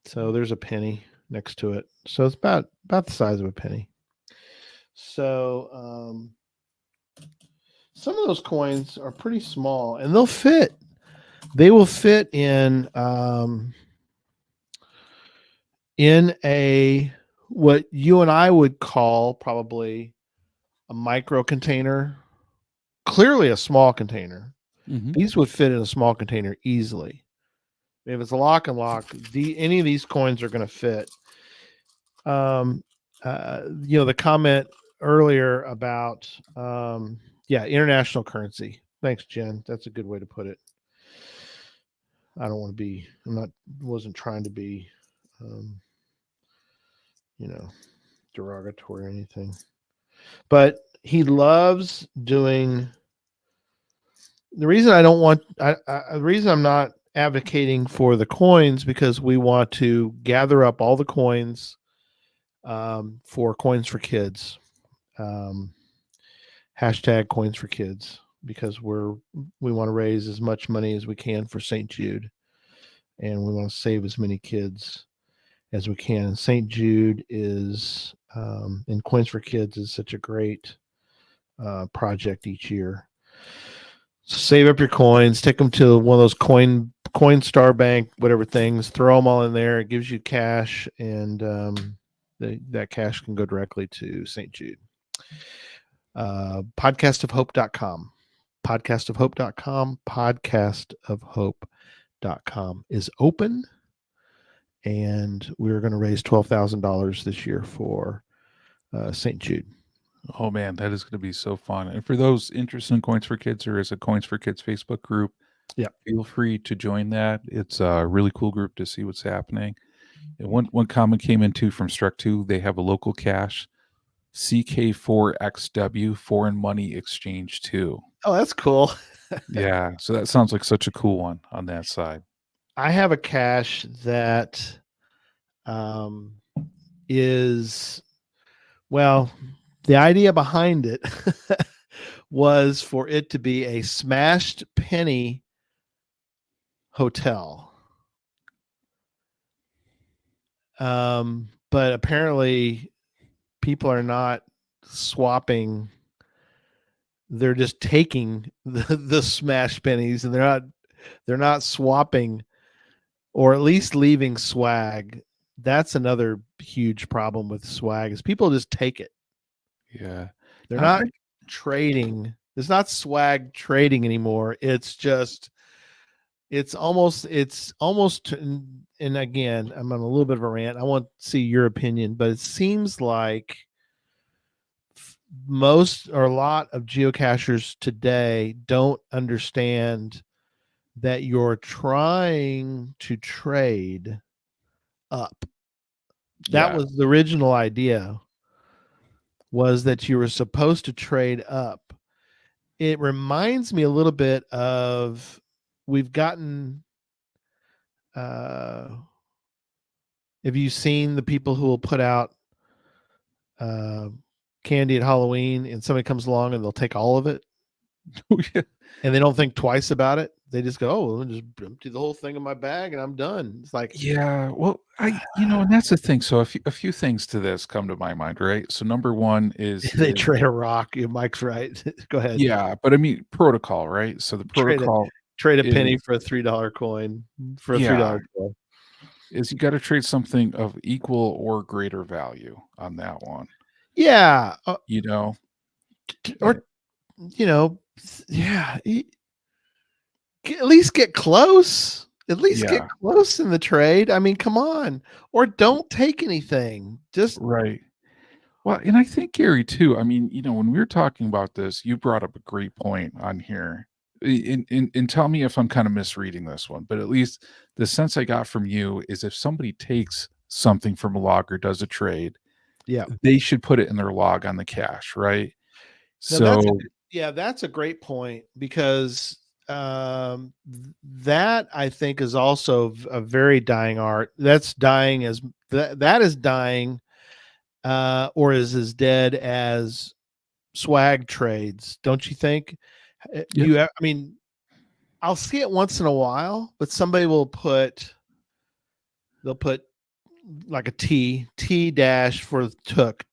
So there's a penny next to it. So it's about the size of a penny. So some of those coins are pretty small, and they'll fit. They will fit in a what you and I would call probably a micro container. Clearly a small container. Mhm. These would fit in a small container easily. If it's a lock and lock, any of these coins are going to fit. The comment earlier about international currency. Thanks, Jen. That's a good way to put it. I don't want to be. Wasn't trying to be, derogatory or anything. But he loves doing. The reason I don't want, the reason I'm not advocating for the coins, because we want to gather up all the coins for Coins for Kids. Hashtag Coins for Kids, because we want to raise as much money as we can for St. Jude, and we want to save as many kids as we can. And St. Jude is, and Coins for Kids is such a great project each year. So save up your coins, take them to one of those coin star bank, whatever things, throw them all in there. It gives you cash, and that cash can go directly to St. Jude. Podcastofhope.com. Podcastofhope.com. Podcastofhope.com is open, and we're going to raise $12,000 this year for St. Jude. Oh man, that is going to be so fun. And for those interested in Coins for Kids, there is a Coins for Kids Facebook group. Yeah. Feel free to join that. It's a really cool group to see what's happening. And one comment came in too from Struck 2. They have a local cache, CK4XW, Foreign Money Exchange 2. Oh, that's cool. Yeah. So that sounds like such a cool one on that side. I have a cache that is, well, the idea behind it was for it to be a smashed penny hotel. But apparently people are not swapping. They're just taking the smashed pennies, and they're not swapping, or at least leaving swag. That's another huge problem with swag, is people just take it. Yeah. They're not trading. There's not swag trading anymore. It's just, it's almost, and again, I'm on a little bit of a rant. I want to see your opinion, but it seems like most or a lot of geocachers today don't understand that you're trying to trade up. That was the original idea, was that you were supposed to trade up. It reminds me a little bit of, we've gotten, have you seen the people who will put out candy at Halloween, and somebody comes along and they'll take all of it? And they don't think twice about it. They just go, oh, I'll just empty the whole thing in my bag and I'm done. It's like, yeah, well, and that's the thing. So a few things to this come to my mind, right? So number one is they trade a rock. Mike's right. Go ahead. Yeah, but I mean protocol, right? So the protocol trade a penny for a $3 coin, for a $3 coin. Is you got to trade something of equal or greater value on that one. Yeah. Or yeah. At least get close. At least get close in the trade. I mean, come on. Or don't take anything. Just right. Well, and I think Gary too. I mean, when we were talking about this, you brought up a great point on here. And tell me if I'm kind of misreading this one, but at least the sense I got from you is if somebody takes something from a log or does a trade, Yeah. they should put it in their log on the cache, right? No, that's So that's a great point because that I think is also a very dying art. That's dying as that is dying or is as dead as swag trades, don't you think? yeah, I mean, I'll see it once in a while, but somebody will they'll put like a T dash for took,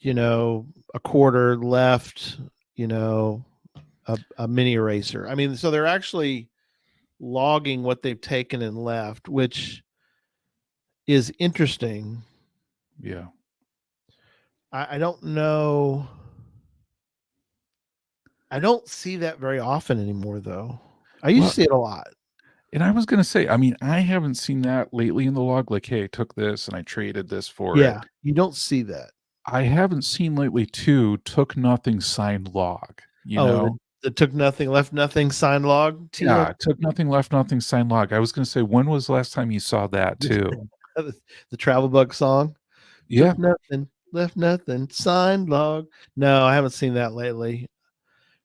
a quarter left, a mini eraser. I mean, so they're actually logging what they've taken and left, which is interesting. yeah. I don't know. I don't see that very often anymore, though. I used Well, to see it a lot. and I was gonna say, I mean, I haven't seen that lately in the log. Like, hey, I took this and I traded this for Yeah, it. you don't see that. I haven't seen lately too. Took nothing signed log. You Oh, know, the took nothing, left nothing, sign log. yeah, took nothing, left nothing, signed log. I was gonna say, when was the last time you saw that too? The Travel Bug song. Yeah, Took nothing, left nothing, signed log. No, I haven't seen that lately.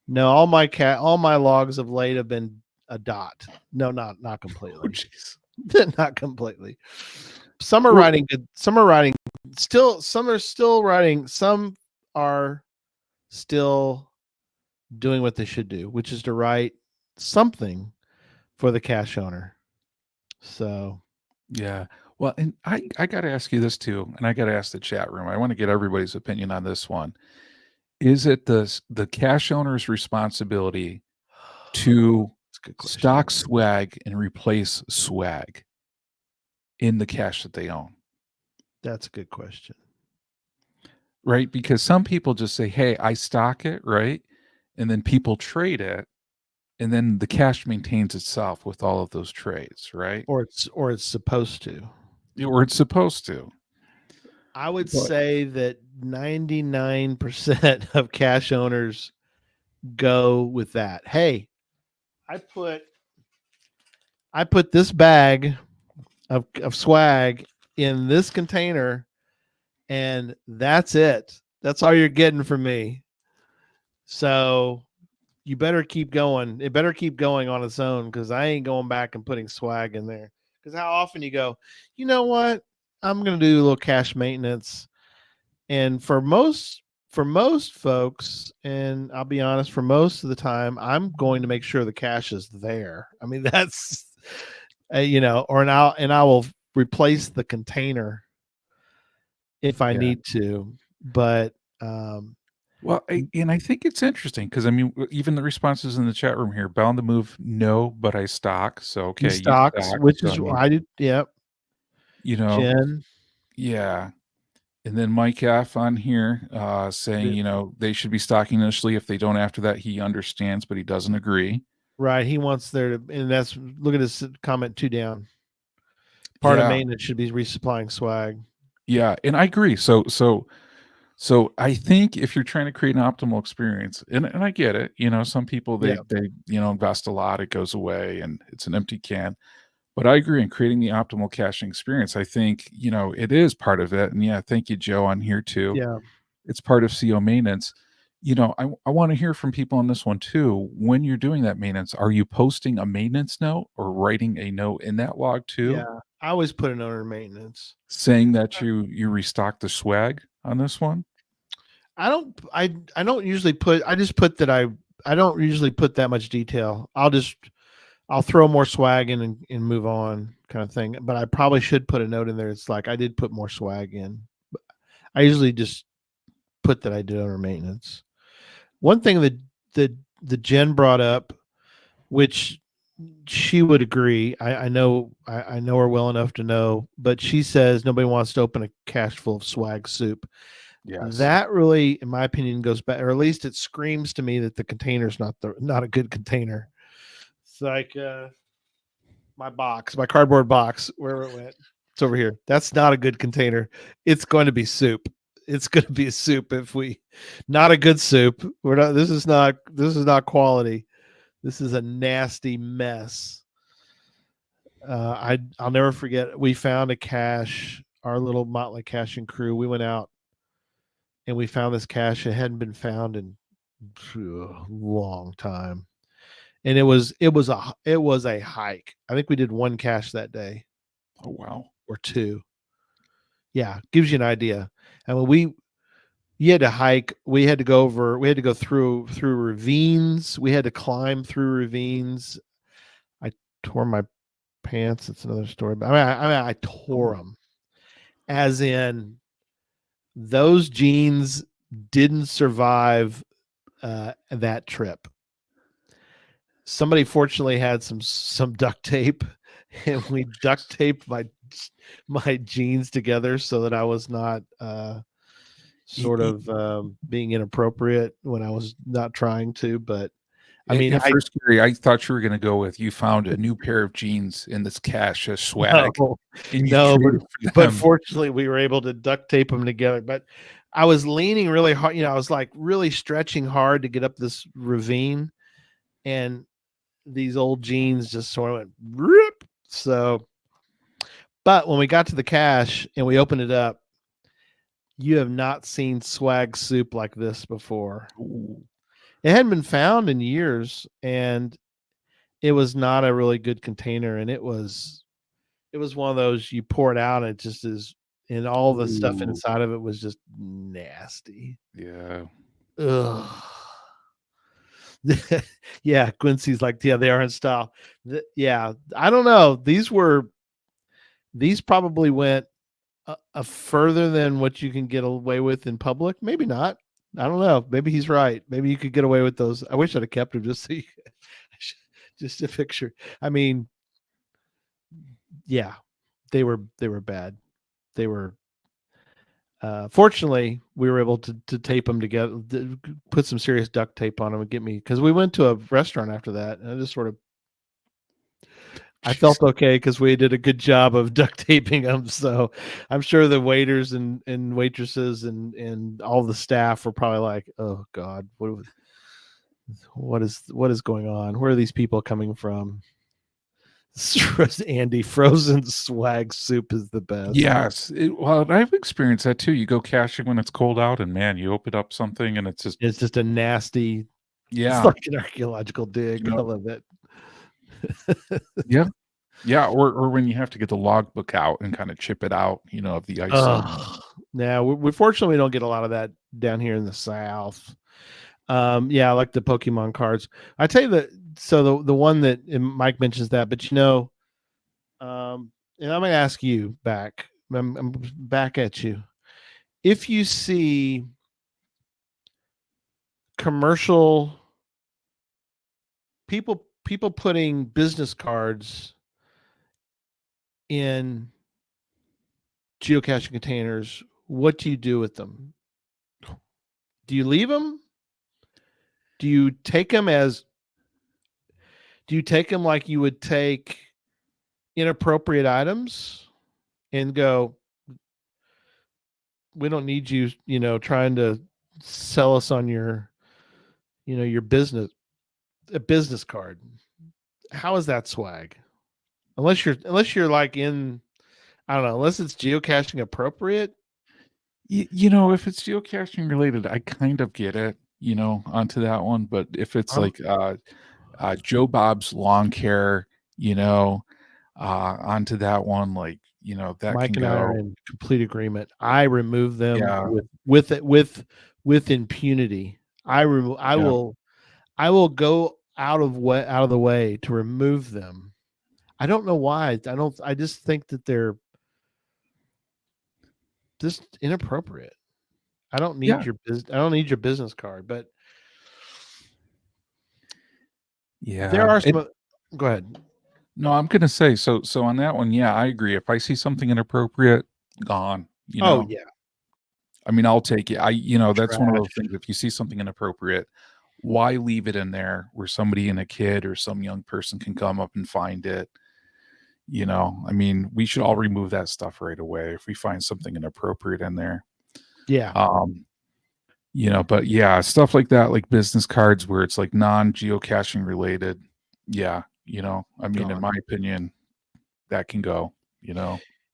No, all my logs of late have been a dot. No, not oh, completely. jeez. Not completely. Some are Well, writing good. Some are writing still. Some are still writing. Some are still doing what they should do, which is to write something for the cache owner. So yeah. Well, and I got to ask you this too, and I got to ask the chat room. I want to get everybody's opinion on this one. Is it the cache owner's responsibility to that's a good question. stock swag and replace swag in the cache that they own? That's a good question. Right? Because some people just say, "Hey, I stock it," right? And then people trade it, and then the cache maintains itself with all of those trades, right? Or it's supposed to. Or it's supposed to. I would But say that 99% of cache owners go with that. Hey, I put this bag of swag in this container and that's it. That's all you're getting from me. So you better keep going. It better keep going on its own because I ain't going back and putting swag in there. Because how often you go, you know what? I'm gonna do a little cache maintenance. And for most folks, and I'll be honest, for most of the time, I'm going to make sure the cache is there. I mean, that's or I will replace the container if I yeah. need to. But Well, and I think it's interesting because I mean, even the responses in the chat room here, bound to move, no, but I stock. So he okay, you stocks, stock. which So I is mean, I did. Yep, you know, Jen. yeah. And then Mike F on here saying, they should be stocking initially. If they don't after that, he understands, but he doesn't agree. Right. He wants there to, and that's look at his comment 2 down. Part of Yeah, maintenance should be resupplying swag. yeah, and I agree. So I think if you're trying to create an optimal experience, and I get it, some people Yeah. they invest a lot, it goes away, and it's an empty can. But I agree in creating the optimal caching experience. I think it is part of it, and yeah, thank you, Joe, on here too. Yeah. It's part of CO maintenance. I want to hear from people on this one too. When you're doing that maintenance, are you posting a maintenance note or writing a note in that log too, Yeah. I always put an owner maintenance. saying that you restock the swag on this one? I don't usually put, I just put that I don't usually put that much detail. I'll throw more swag in and move on kind of thing. But I probably should put a note in there. It's like I did put more swag in. But I usually just put that I did owner maintenance. One thing that the Jen brought up, which she would agree. I know her well enough to know, but she says nobody wants to open a cache full of swag soup. Yes. That really, in my opinion, goes back, or at least it screams to me that the container's not a good container. It's like my cardboard box, wherever it went. It's over here. That's not a good container. It's going to be soup. It's going to be a soup if we, not a good soup. We're not, this is not quality. This is a nasty mess. I'll never forget. We found a cache, our little motley caching crew. We went out and we found this cache. It hadn't been found in a long time. And it was a hike. I think we did one cache that day. Oh, wow. Or two. Yeah. Gives you an idea. And when you had to hike, we had to go through ravines. We had to climb through ravines. I tore my pants. It's another story. But I tore them, as in those jeans didn't survive that trip. Somebody fortunately had some duct tape, and we duct taped my jeans together so that I was not being inappropriate when I was not trying to. But I mean, at first, Gary, I thought you were going to go with, you found a new pair of jeans in this cache as swag. But fortunately we were able to duct tape them together. But I was leaning really hard. I was like really stretching hard to get up this ravine, and these old jeans just sort of went rip. So, but when we got to the cache and we opened it up, you have not seen swag soup like this before. Ooh. It hadn't been found in years, and it was not a really good container. And it was one of those, you pour it out and it just is, and all the stuff inside of it was just nasty. Yeah. Ugh. Yeah. Quincy's like, yeah, they are in style. Yeah. I don't know. These probably went a further than what you can get away with in public. Maybe not. I don't know. Maybe he's right. Maybe you could get away with those. I wish I'd have kept him just so just a picture. I mean, yeah, they were bad. They were. Fortunately, we were able to tape them together, put some serious duct tape on them, and get me, because we went to a restaurant after that, and I just sort of. I felt okay because we did a good job of duct taping them. So I'm sure the waiters and waitresses and all the staff were probably like, "Oh God, what is going on? Where are these people coming from?" Andy, frozen swag soup is the best. Yes. Well, I've experienced that too. You go caching when it's cold out, and man, you open up something and it's just a nasty. Yeah. It's like an archaeological dig. I love it. Yeah, or when you have to get the logbook out and kind of chip it out, of the ice. Now we fortunately don't get a lot of that down here in the South. Yeah, I like the Pokemon cards. I tell you that. So the one that, and Mike mentions that, but and I'm going to ask you back. I'm back at you. If you see commercial people putting business cards in geocaching containers, what do you do with them? Do you leave them? Do you take them like you would take inappropriate items and go, we don't need you, trying to sell us on your, your business, a business card? How is that swag? Unless you're like in, I don't know, unless it's geocaching appropriate. If it's geocaching related, I kind of get it, onto that one. But if it's like Joe Bob's lawn care, onto that one, like, that Mike can and go. I are in complete agreement. I remove them with impunity. I will go out of the way to remove them. I don't know why. I just think that they're just inappropriate. I don't need your business card, but yeah, there are some. Go ahead. No, I'm gonna say so on that one. Yeah, I agree. If I see something inappropriate, gone. Oh yeah. I mean, I'll take it. That's one of those things. If you see something inappropriate, why leave it in there where somebody and a kid or some young person can come up and find it? You know, I mean, we should all remove that stuff right away if we find something inappropriate in there. Yeah. Um, but yeah, stuff like that, like business cards where it's like non-geocaching related. Yeah, I mean, in Gone. my opinion, that can go,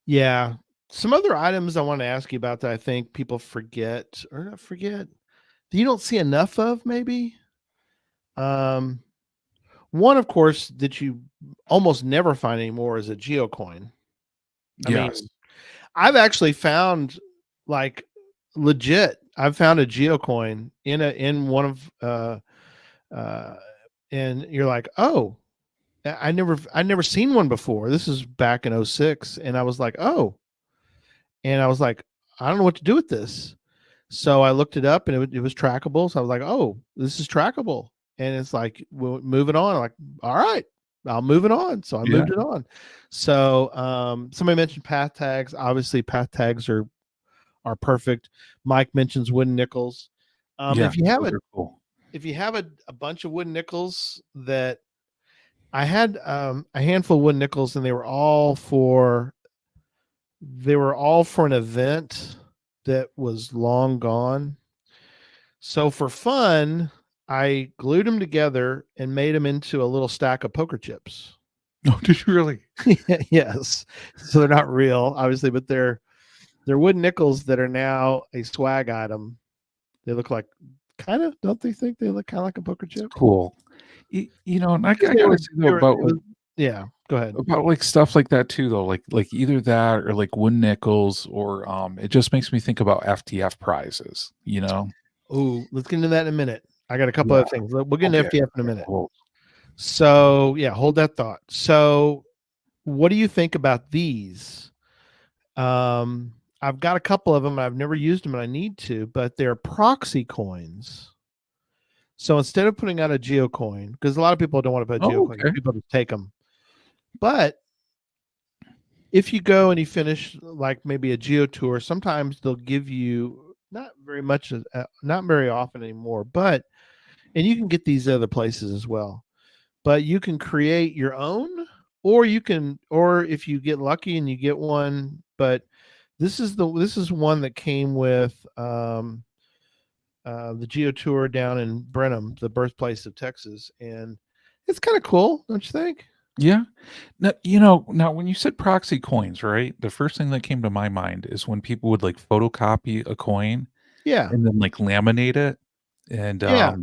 Yeah. Some other items I want to ask you about that I think people forget or not forget that you don't see enough of, maybe. Um, One, of course, that you almost never find anymore is a geocoin. I mean, Yes. I've actually found like legit. I've found a geocoin in one of uh and you're like, oh, I never seen one before. This is back in '06, and I was like, oh, and I was like, I don't know what to do with this. So I looked it up, and it was trackable. So I was like, oh, this is trackable, and it's like, well, move it on. I'm like, all right, I'll move it on. So I Yeah. moved it on. So somebody mentioned path tags. Obviously, path tags are perfect. Mike mentions wooden nickels. Yeah. If you have Those are cool. a bunch of wooden nickels that I had a handful of wooden nickels, and they were all for an event that was long gone. So for fun, I glued them together and made them into a little stack of poker chips. Oh, did you really? Yes. So they're not real, obviously, but they're wooden nickels that are now a swag item. They look like don't they think they look kind of like a poker chip? Cool. And I Because gotta say though yeah, go ahead. about like stuff like that too though, like either that or like wooden nickels or it just makes me think about FTF prizes. Oh, let's get into that in a minute. I got a couple Yeah. other things. We'll get into Okay. FTF in a minute. Cool. So yeah, hold that thought. So what do you think about these? I've got a couple of them. I've never used them and I need to, but they're proxy coins. So instead of putting out a geocoin, because a lot of people don't want to put a geocoin, Okay. people just take them. But if you go and you finish like maybe a geo tour, sometimes they'll give you not very much, not very often anymore, but and you can get these other places as well. But you can create your own, or if you get lucky and you get one, but this is one that came with the Geo Tour down in Brenham, the birthplace of Texas, and it's kind of cool, don't you think? Yeah. Now when you said proxy coins, right? The first thing that came to my mind is when people would like photocopy a coin Yeah, and then like laminate it. And yeah,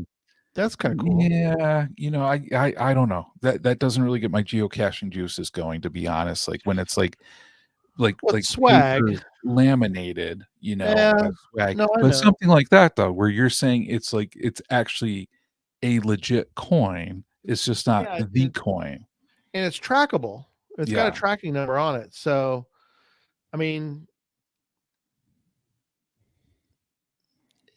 that's kind of cool. yeah, I don't know. That doesn't really get my geocaching juices going, to be honest. Like when it's like Swag? paper laminated, Yeah, as swag. no, I But know. something like that though, where you're saying it's actually a legit coin. It's just not Yeah, the coin. and it's trackable. It's got a Yeah. tracking number on it. So, I mean,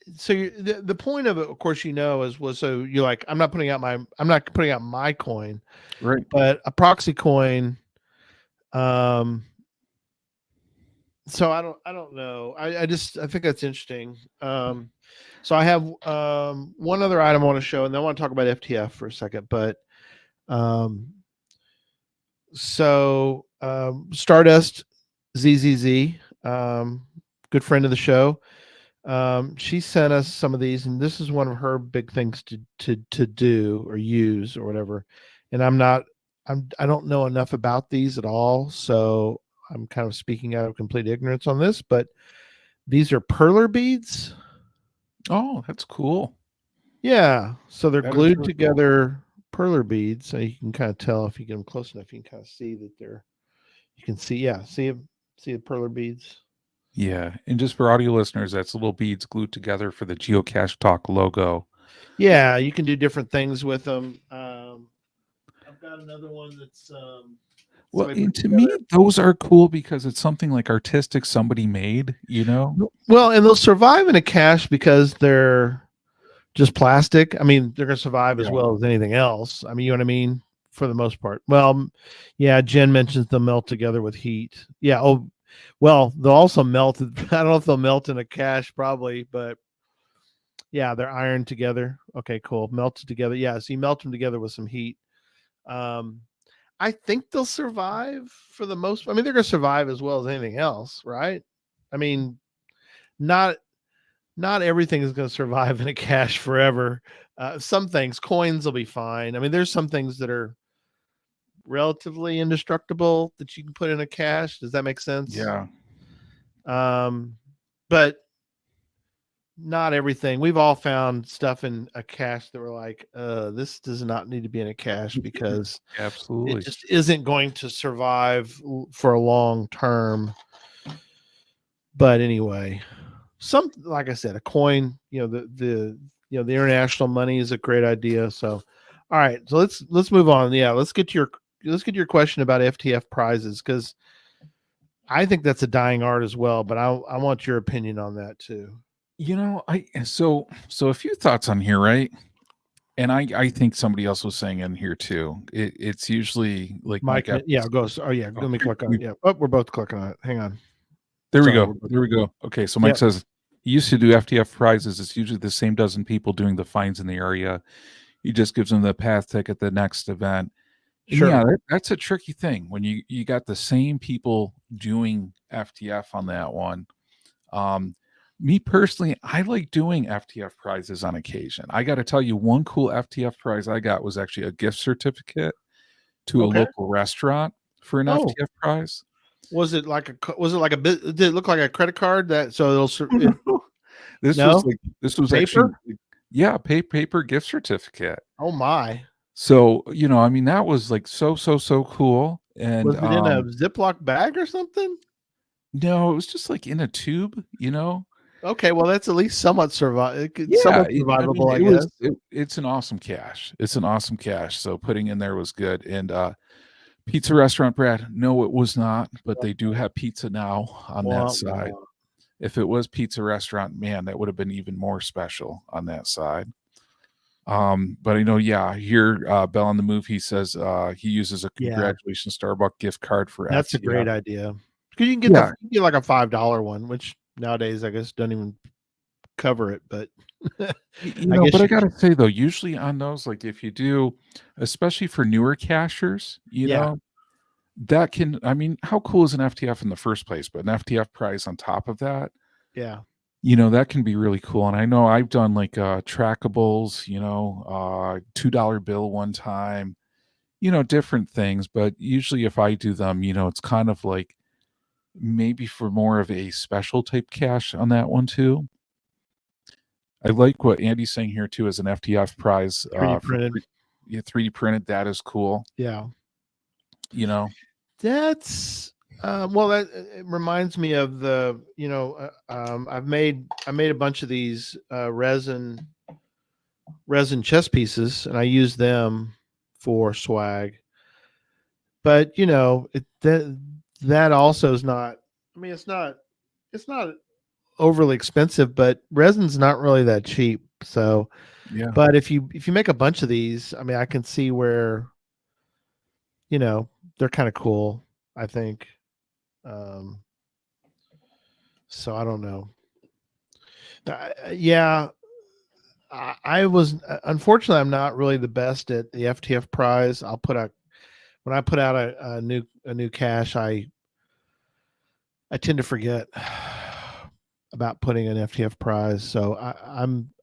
the point of it, of course, was so you're like, I'm not putting out my coin, Right. but a proxy coin. So I don't know. I think that's interesting. So I have one other item I want to show, and then I want to talk about FTF for a second. But Stardust ZZZ, good friend of the show. She sent us some of these, and this is one of her big things to do or use or whatever. And I don't know enough about these at all, so I'm kind of speaking out of complete ignorance on this. But these are perler beads. Oh, that's cool. Yeah, so they're That is glued really cool. together, perler beads. So you can kind of tell if you get them close enough, you can kind of see that they're. You can see, yeah, see the perler beads. Yeah, and just for audio listeners, that's little beads glued together for the Geocache Talk logo. Yeah, you can do different things with them. I've got another one that's Well, somebody and put to me, together. those are cool because it's something like artistic somebody made, Well, and they'll survive in a cache because they're just plastic. I mean, they're going to survive as Yeah. well as anything else. I mean, you know what I mean? For the most part. Well, yeah, Jen mentions they'll melt together with heat. Yeah. Oh, well, they'll also melt. I don't know if they'll melt in a cache, probably, but yeah, they're ironed together. Okay, cool. Melted together. Yeah, so you melt them together with some heat. I think they'll survive for the most. I mean, they're going to survive as well as anything else, right? I mean, not everything is going to survive in a cache forever. Some things, coins will be fine. I mean, there's some things that are relatively indestructible that you can put in a cache. Does that make sense? Yeah. But not everything. We've all found stuff in a cache that we're like, this does not need to be in a cache because Absolutely. it just isn't going to survive for a long term. But anyway, like I said, a coin, the international money is a great idea. So, all right, so let's move on. Yeah, let's get to your question about FTF prizes, because I think that's a dying art as well. But I want your opinion on that too. So a few thoughts on here, right? And I think somebody else was saying in here too. It's usually like Mike, yeah, go. Oh yeah, let me click on it. Yeah, we're both clicking on it. Hang on. There we go. Okay, so Mike says he used to do FTF prizes. It's usually the same dozen people doing the finds in the area. He just gives them the path ticket the next event. Sure. Yeah, that's a tricky thing when you got the same people doing FTF on that one. Me personally, I like doing FTF prizes on occasion. I got to tell you, one cool FTF prize I got was actually a gift certificate to a local restaurant for an FTF prize. Was it like did it look like a credit card that This was paper? Actually paper gift certificate. Oh my. So, I mean, that was like so cool. And was it in a Ziploc bag or something? No, it was just like in a tube, Okay, well, that's at least somewhat survivable, I guess. It's an awesome cache. It's an awesome cache. So putting in there was good. And pizza restaurant, Brad, no, it was not, but they do have pizza now on that side. If it was pizza restaurant, man, that would have been even more special on that side. But here Bell on the Move, he says he uses a congratulations Starbucks gift card for that's FTF. a great idea. Because you can get like a $5 one, which nowadays I guess doesn't even cover it, but I gotta say though, usually on those, like if you do, especially for newer cachers, that can, I mean, how cool is an FTF in the first place? But an FTF prize on top of that, that can be really cool. And I know I've done like trackables, $2 bill one time, different things. But usually if I do them, it's kind of like maybe for more of a special type cache on that one too. I like what Andy's saying here too as an FTF prize. 3D printed. 3D printed. That is cool. Yeah. That's that it reminds me of the I made a bunch of these resin chess pieces, and I use them for swag. But that also is not, I mean, it's not overly expensive, but resin's not really that cheap. So yeah. But if you make a bunch of these, I mean, I can see where they're kind of cool, I think. So I don't know. I was unfortunately I'm not really the best at the FTF prize. When I put out a new cache, I tend to forget about putting an FTF prize. So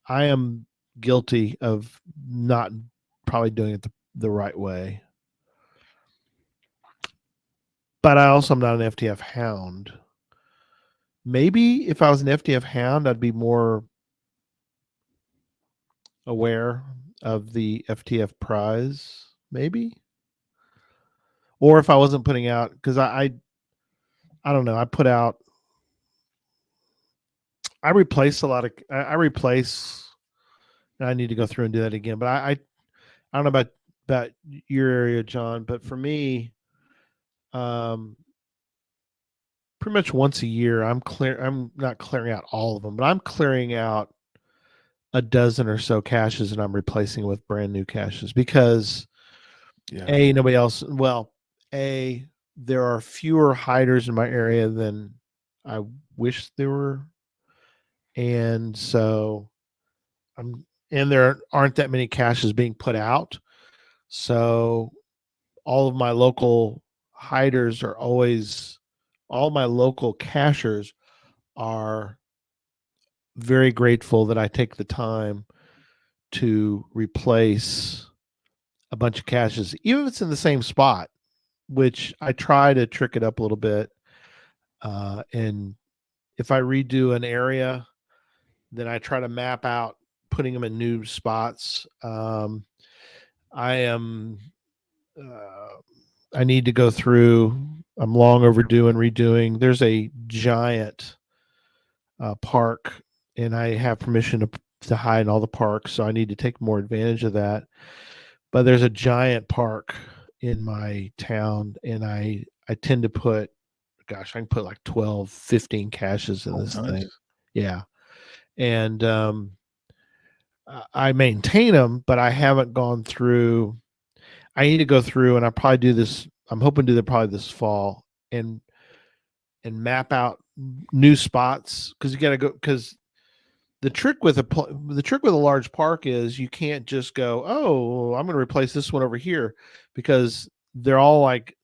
I am guilty of not probably doing it the right way. But I also am not an FTF hound. Maybe if I was an FTF hound, I'd be more aware of the FTF prize, maybe. Or if I wasn't putting out, because I don't know, I replace a lot of, and I need to go through and do that again. But I don't know about your area, John, but for me, pretty much once a year, I'm not clearing out all of them, but I'm clearing out a dozen or so caches, and I'm replacing with brand new caches because nobody else. Well, there are fewer hiders in my area than I wish there were, and so and there aren't that many caches being put out. So all of my local hiders are always, all my local cachers are very grateful that I take the time to replace a bunch of caches, even if it's in the same spot, which I try to trick it up a little bit. And if I redo an area, then I try to map out putting them in new spots. I am, I need to go through, I'm long overdue in redoing. There's a giant park, and I have permission to hide in all the parks, so I need to take more advantage of that. But there's a giant park in my town, and I tend to put, gosh, I can put like 12, 15 caches in this thing. Yeah. And I maintain them, but I haven't gone through. I need to go through, and I probably do this. I'm hoping to do that probably this fall, and map out new spots, because you got to go. Because the trick with a large park is you can't just go, oh, I'm going to replace this one over here, because they're like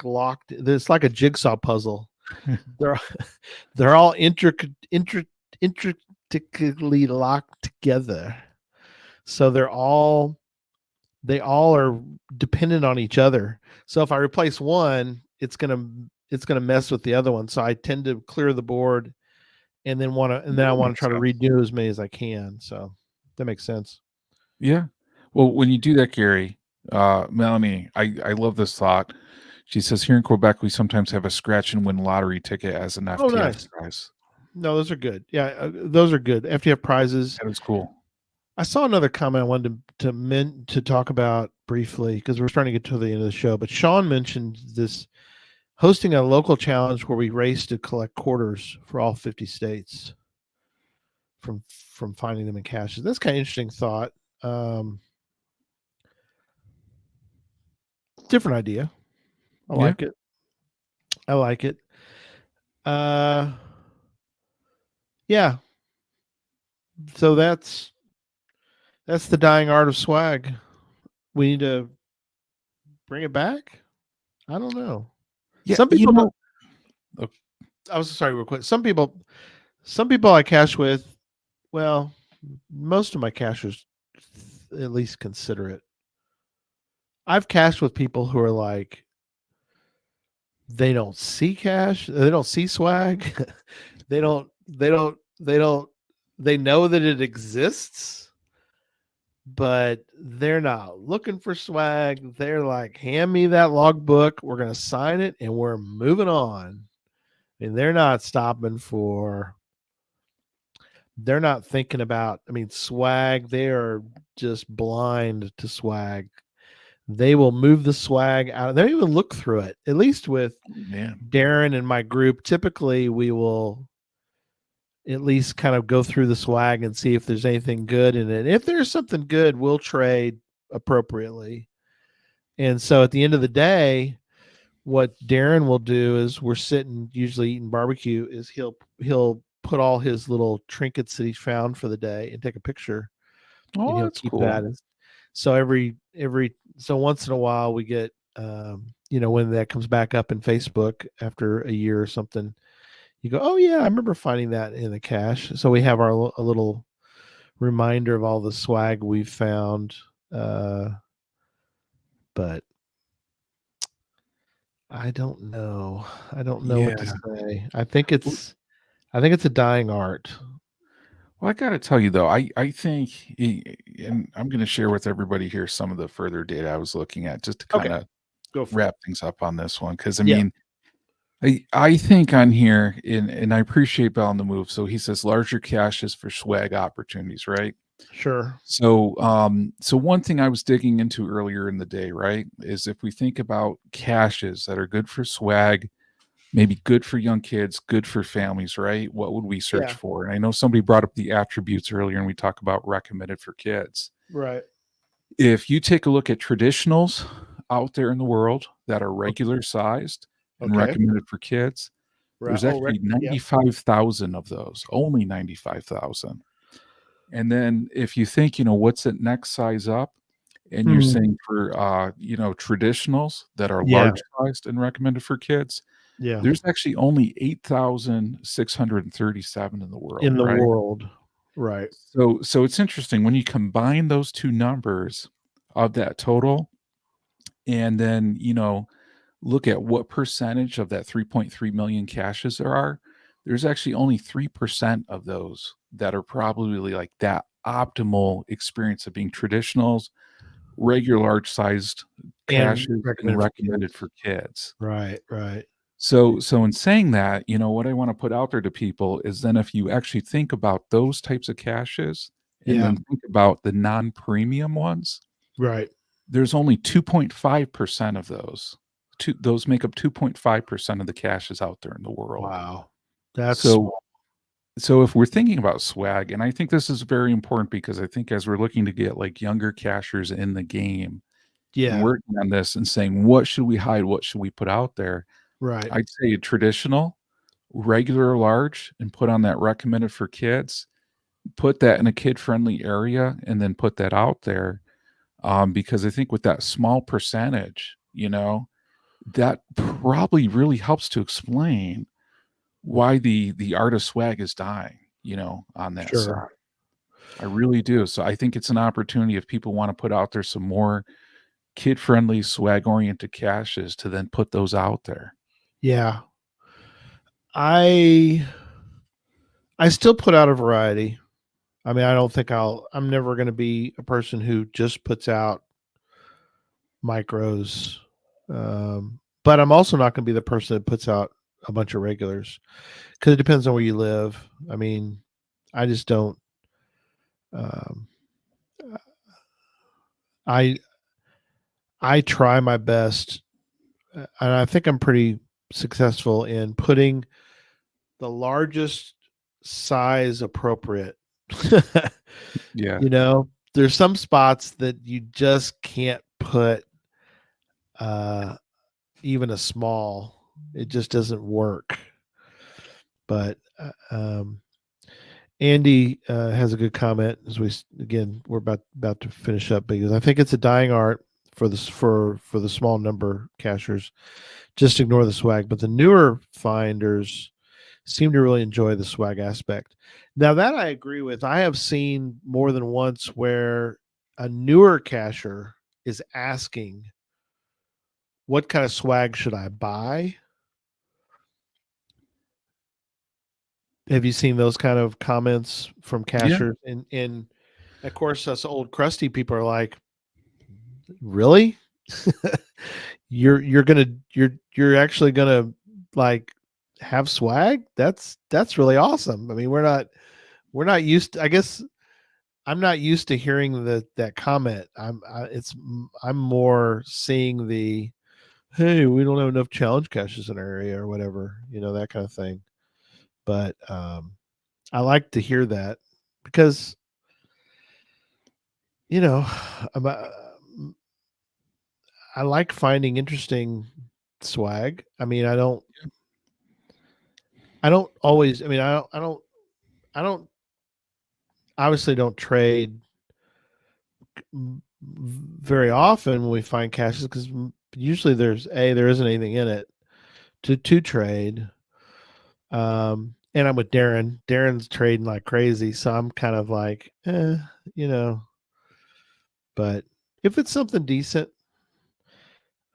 locked. It's like a jigsaw puzzle. they're all intricately locked together. So they all are dependent on each other. So if I replace one, it's gonna mess with the other one. So I tend to clear the board, and then I want to try to redo as many as I can. So that makes sense. Yeah. Well, when you do that, Gary, Melanie, I love this thought. She says, here in Quebec, we sometimes have a scratch and win lottery ticket as an FTF nice. prize. No, those are good. Yeah, those are good. FTF prizes. That was cool. I saw another comment I wanted to talk about briefly, because we're starting to get to the end of the show. But Sean mentioned this, hosting a local challenge where we race to collect quarters for all 50 states from finding them in caches. That's kind of interesting thought. Different idea. I like it. I like it. Yeah. So that's the dying art of swag. We need to bring it back. I don't know. Yeah, some people I was sorry, real quick. Some people I cache with, well, most of my cachers at least consider it. I've cached with people who are like, they don't see cache, they don't see swag, they know that it exists, but they're not looking for swag. They're like, hand me that logbook, we're gonna sign it, and we're moving on. And they're not stopping for, they're not thinking about, swag. They are just blind to swag. They will move the swag out. They don't even look through it. At least with Darren and my group, typically we will at least kind of go through the swag and see if there's anything good in it. If there's something good, we'll trade appropriately. And so at the end of the day, what Darren will do is, we're sitting usually eating barbecue, is he'll put all his little trinkets that he's found for the day and take a picture. Oh, and he'll that's keep cool. That. So once in a while we get, when that comes back up in Facebook after a year or something, you go, oh yeah, I remember finding that in the cache. So we have a little reminder of all the swag we've found. But I don't know. What to say. I think it's a dying art. Well, I got to tell you though, I think, and I'm going to share with everybody here some of the further data I was looking at, just to kind of wrap things up on this one. Because I think on here, and I appreciate Bell on the move. So he says larger caches for swag opportunities, right? Sure. So, so one thing I was digging into earlier in the day, right, is if we think about caches that are good for swag, maybe good for young kids, good for families, right? What would we search for? And I know somebody brought up the attributes earlier, and we talk about recommended for kids. Right. If you take a look at traditionals out there in the world that are regular sized and recommended for kids, there's actually 95,000 of those, only 95,000. And then if you think, what's the next size up? And you're saying for traditionals that are Yeah. large sized and recommended for kids, Yeah. there's actually only 8,637 in the world, In the right? world. Right. So it's interesting when you combine those two numbers of that total, and then look at what percentage of that 3.3 million caches there are. There's actually only 3% of those that are probably like that optimal experience of being traditionals, regular large sized And caches, and recommended for recommended kids. for kids. Right. Right. So in saying that, what I want to put out there to people is then if you actually think about those types of caches and Yeah. then think about the non-premium ones, Right. there's only 2.5% of those. Those make up 2.5% of the caches out there in the world. Wow. That's So so if we're thinking about swag, and I think this is very important because I think as we're looking to get like younger cachers in the game and yeah. working on this and saying what should we hide, what should we put out there, Right. I'd say a traditional, regular, large, and put on that recommended for kids. Put that in a kid-friendly area, and then put that out there, because I think with that small percentage, that probably really helps to explain why the art of swag is dying, on that Sure. side. I really do. So I think it's an opportunity if people want to put out there some more kid-friendly, swag-oriented caches to then put those out there. Yeah. I still put out a variety. I mean, I don't think I'm never going to be a person who just puts out micros. But I'm also not going to be the person that puts out a bunch of regulars because it depends on where you live. I mean, I just don't. Um, I try my best, and I think I'm pretty successful in putting the largest size appropriate. Yeah. There's some spots that you just can't put even a small. It just doesn't work. But Andy has a good comment as we're about to finish up because I think it's a dying art for the small number cachers. Just ignore the swag, but the newer finders seem to really enjoy the swag aspect. Now that I agree with, I have seen more than once where a newer cacher is asking, what kind of swag should I buy? Have you seen those kind of comments from cachers? And of course, us old crusty people are like, really? you're actually gonna like have swag? That's really awesome. I mean, we're not used to, I guess I'm not used to hearing that comment. I'm more seeing the, hey, we don't have enough challenge caches in our area or whatever, that kind of thing. But I like to hear that because about, I like finding interesting swag. I mean, I don't always, I mean, I don't obviously don't trade very often when we find caches because usually there isn't anything in it to trade. And I'm with Darren. Darren's trading like crazy, so I'm kind of like, but if it's something decent,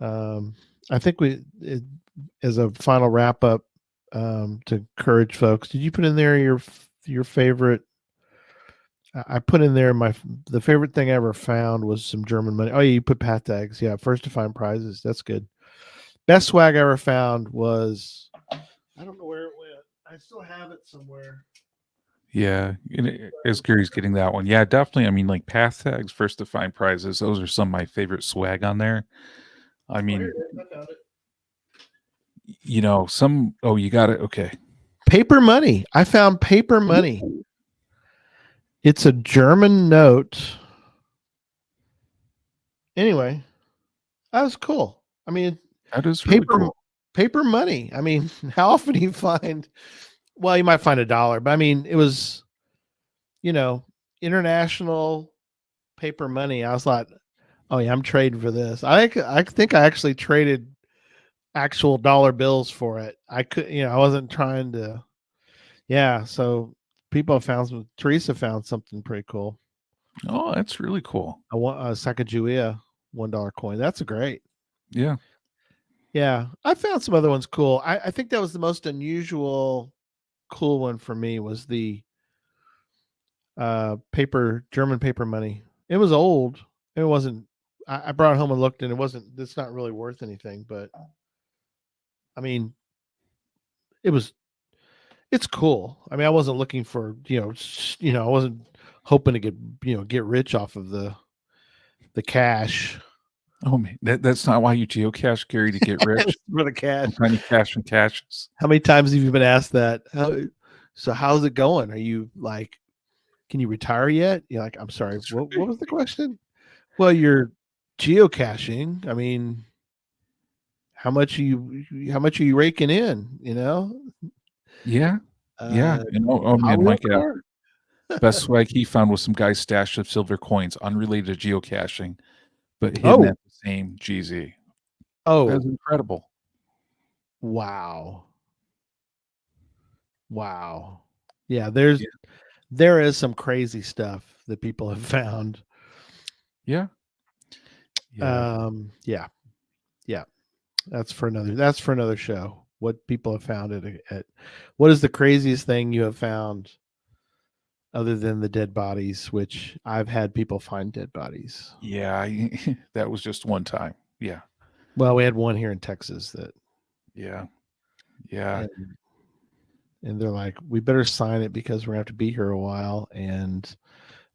I think as a final wrap up, to encourage folks, did you put in there your favorite? I put in there the favorite thing I ever found was some German money. Oh, yeah, you put pat tags. Yeah, first to find prizes. That's good. Best swag I ever found was, I don't know where it went. I still have it somewhere. Yeah, as Gary's getting that one. Yeah, definitely. I mean, like path tags, first to find prizes. Those are some of my favorite swag on there. I mean, I found it. you got it. Okay. Paper money. I found paper money. It's a German note. Anyway, that was cool. I mean, That is really cool. Paper money. I mean, how often do you find? Well, you might find $1, but I mean, it was, international paper money. I was like, Oh yeah, I'm trading for this. I think I actually traded actual dollar bills for it. I could, I wasn't trying to. Yeah, so people have found some. Teresa found something pretty cool. Oh, that's really cool. I want a Sacagawea $1 coin. That's great. Yeah. Yeah, I found some other ones cool. I think that was the most unusual, cool one for me was the German paper money. It was old. It wasn't. I brought it home and looked, and it wasn't. It's not really worth anything, but I mean, it's cool. I mean, I wasn't looking for I wasn't hoping to get rich off of the cash. Oh man, that's not why you geocache, Gary, to get rich. For the cash. I'm trying to cash and caches. How many times have you been asked that? So how's it going? Are you like, can you retire yet? You're like, I'm sorry. What was the question? Well, you're geocaching. I mean, how much are you raking in? Yeah. Yeah. Oh Hot man, wheel Mike, car? best swag he found was some guy's stash of silver coins, unrelated to geocaching, but hidden at the same GZ. Oh, That's incredible. wow. Yeah, there is some crazy stuff that people have found. Yeah. Yeah. That's for another show. What people have found at what is the craziest thing you have found other than the dead bodies, which I've had people find dead bodies. Yeah, that was just one time. Yeah. Well, we had one here in Texas that Yeah. and they're like, we better sign it because we're gonna have to be here a while and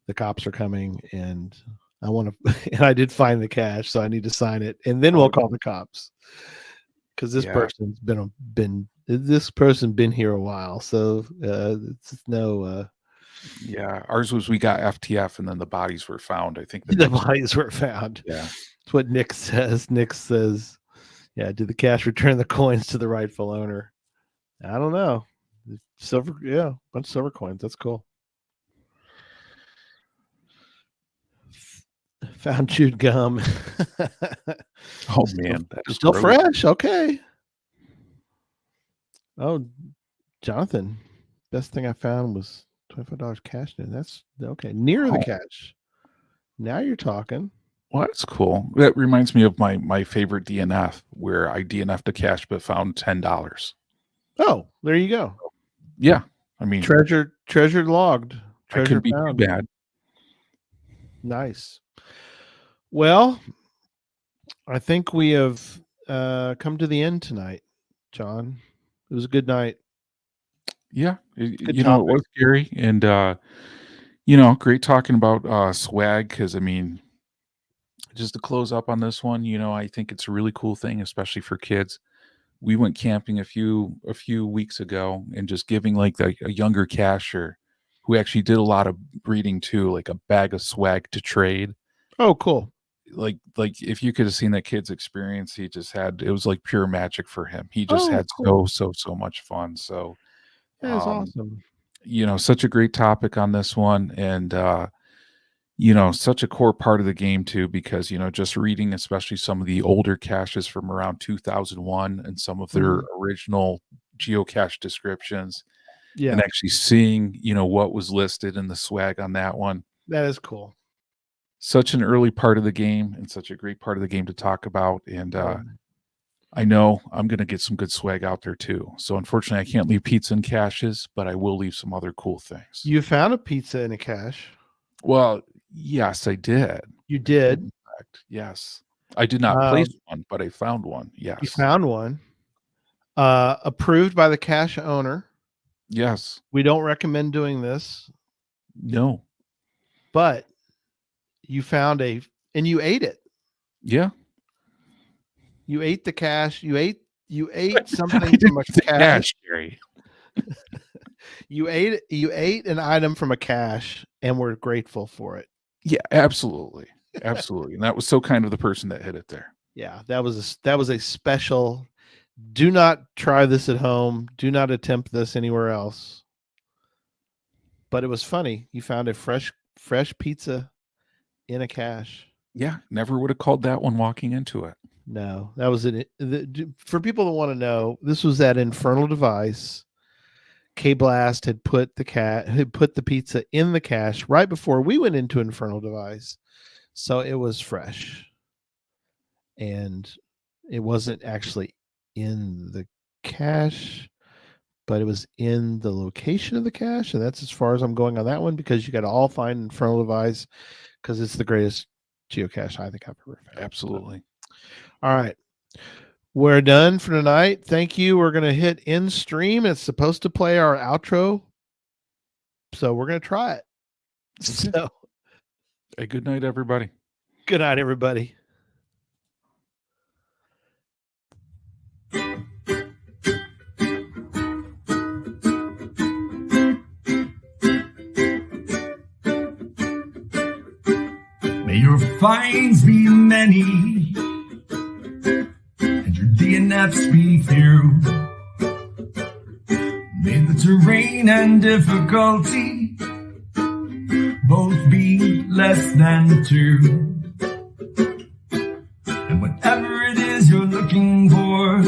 the cops are coming and I want to and I did find the cash, so I need to sign it and then we'll call the cops. Because this person's been here a while, so it's no. Yeah, ours was we got FTF and then the bodies were found. I think The bodies were found. Yeah, that's what Nick says. Nick says, "Yeah, did the cash return the coins to the rightful owner?" I don't know. Silver, yeah, bunch of silver coins. That's cool. Found chewed gum. Oh man, that's still fresh. Okay. Oh, Jonathan, best thing I found was $25 cash. That's okay. Near the cash. Now you're talking. Well, that's cool. That reminds me of my favorite DNF, where I DNF'd a cache but found $10. Oh, there you go. Yeah, I mean, treasure logged. Treasure could be too bad. Nice. Well, I think we have come to the end tonight, John. It was a good night. Yeah, it was scary, and great talking about swag, because I mean, just to close up on this one, I think it's a really cool thing, especially for kids. We went camping a few weeks ago, and just giving like a younger cacher who actually did a lot of breeding too, like a bag of swag to trade. Oh, cool. Like if you could have seen that kid's experience, it was like pure magic for him. He just had cool. so much fun. So that's awesome. Such a great topic on this one, and such a core part of the game too, because just reading especially some of the older caches from around 2001 and some of their original geocache descriptions, and actually seeing what was listed in the swag on that one. That is cool. Such an early part of the game and such a great part of the game to talk about. And I know I'm going to get some good swag out there too. So unfortunately I can't leave pizza and caches, but I will leave some other cool things. You found a pizza in a cache? Well, yes, I did. You did? In fact, yes. I did not place one, but I found one. Yes. You found one. Approved by the cache owner. Yes. We don't recommend doing this. No. But you found and you ate it. Yeah. You ate the cache. You ate something from a cache. Gary. You ate an item from a cache and we're grateful for it. Yeah, absolutely. Absolutely. And that was so kind of the person that hit it there. Yeah, that was a special. Do not try this at home. Do not attempt this anywhere else. But it was funny. You found a fresh pizza in a cache. Yeah, never would have called that one walking into it. No, that was it. For people that want to know, this was that infernal device. K-Blast had put the pizza in the cache right before we went into infernal device, so it was fresh, and it wasn't actually in the cache, but it was in the location of the cache, and that's as far as I'm going on that one, because you got to all find infernal device because it's the greatest geocache I think I've ever found. Absolutely. All right. We're done for tonight. Thank you. We're going to hit end stream. It's supposed to play our outro, so we're going to try it. So, Hey, good night, everybody. good night, everybody. May your finds be many, and your DNFs be few. May the terrain and difficulty both be less than 2. And whatever it is you're looking for,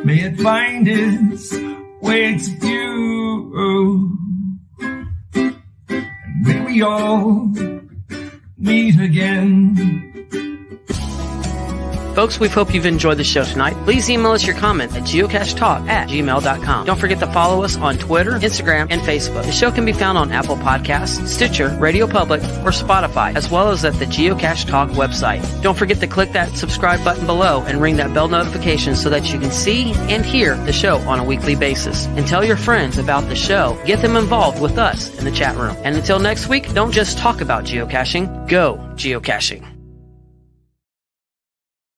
may it find its way to you. And may we all meet again. Folks, we hope you've enjoyed the show tonight. Please email us your comment at geocachetalk@gmail.com. Don't forget to follow us on Twitter, Instagram, and Facebook. The show can be found on Apple Podcasts, Stitcher, Radio Public, or Spotify, as well as at the Geocache Talk website. Don't forget to click that subscribe button below and ring that bell notification so that you can see and hear the show on a weekly basis. And tell your friends about the show. Get them involved with us in the chat room. And until next week, don't just talk about geocaching, go geocaching.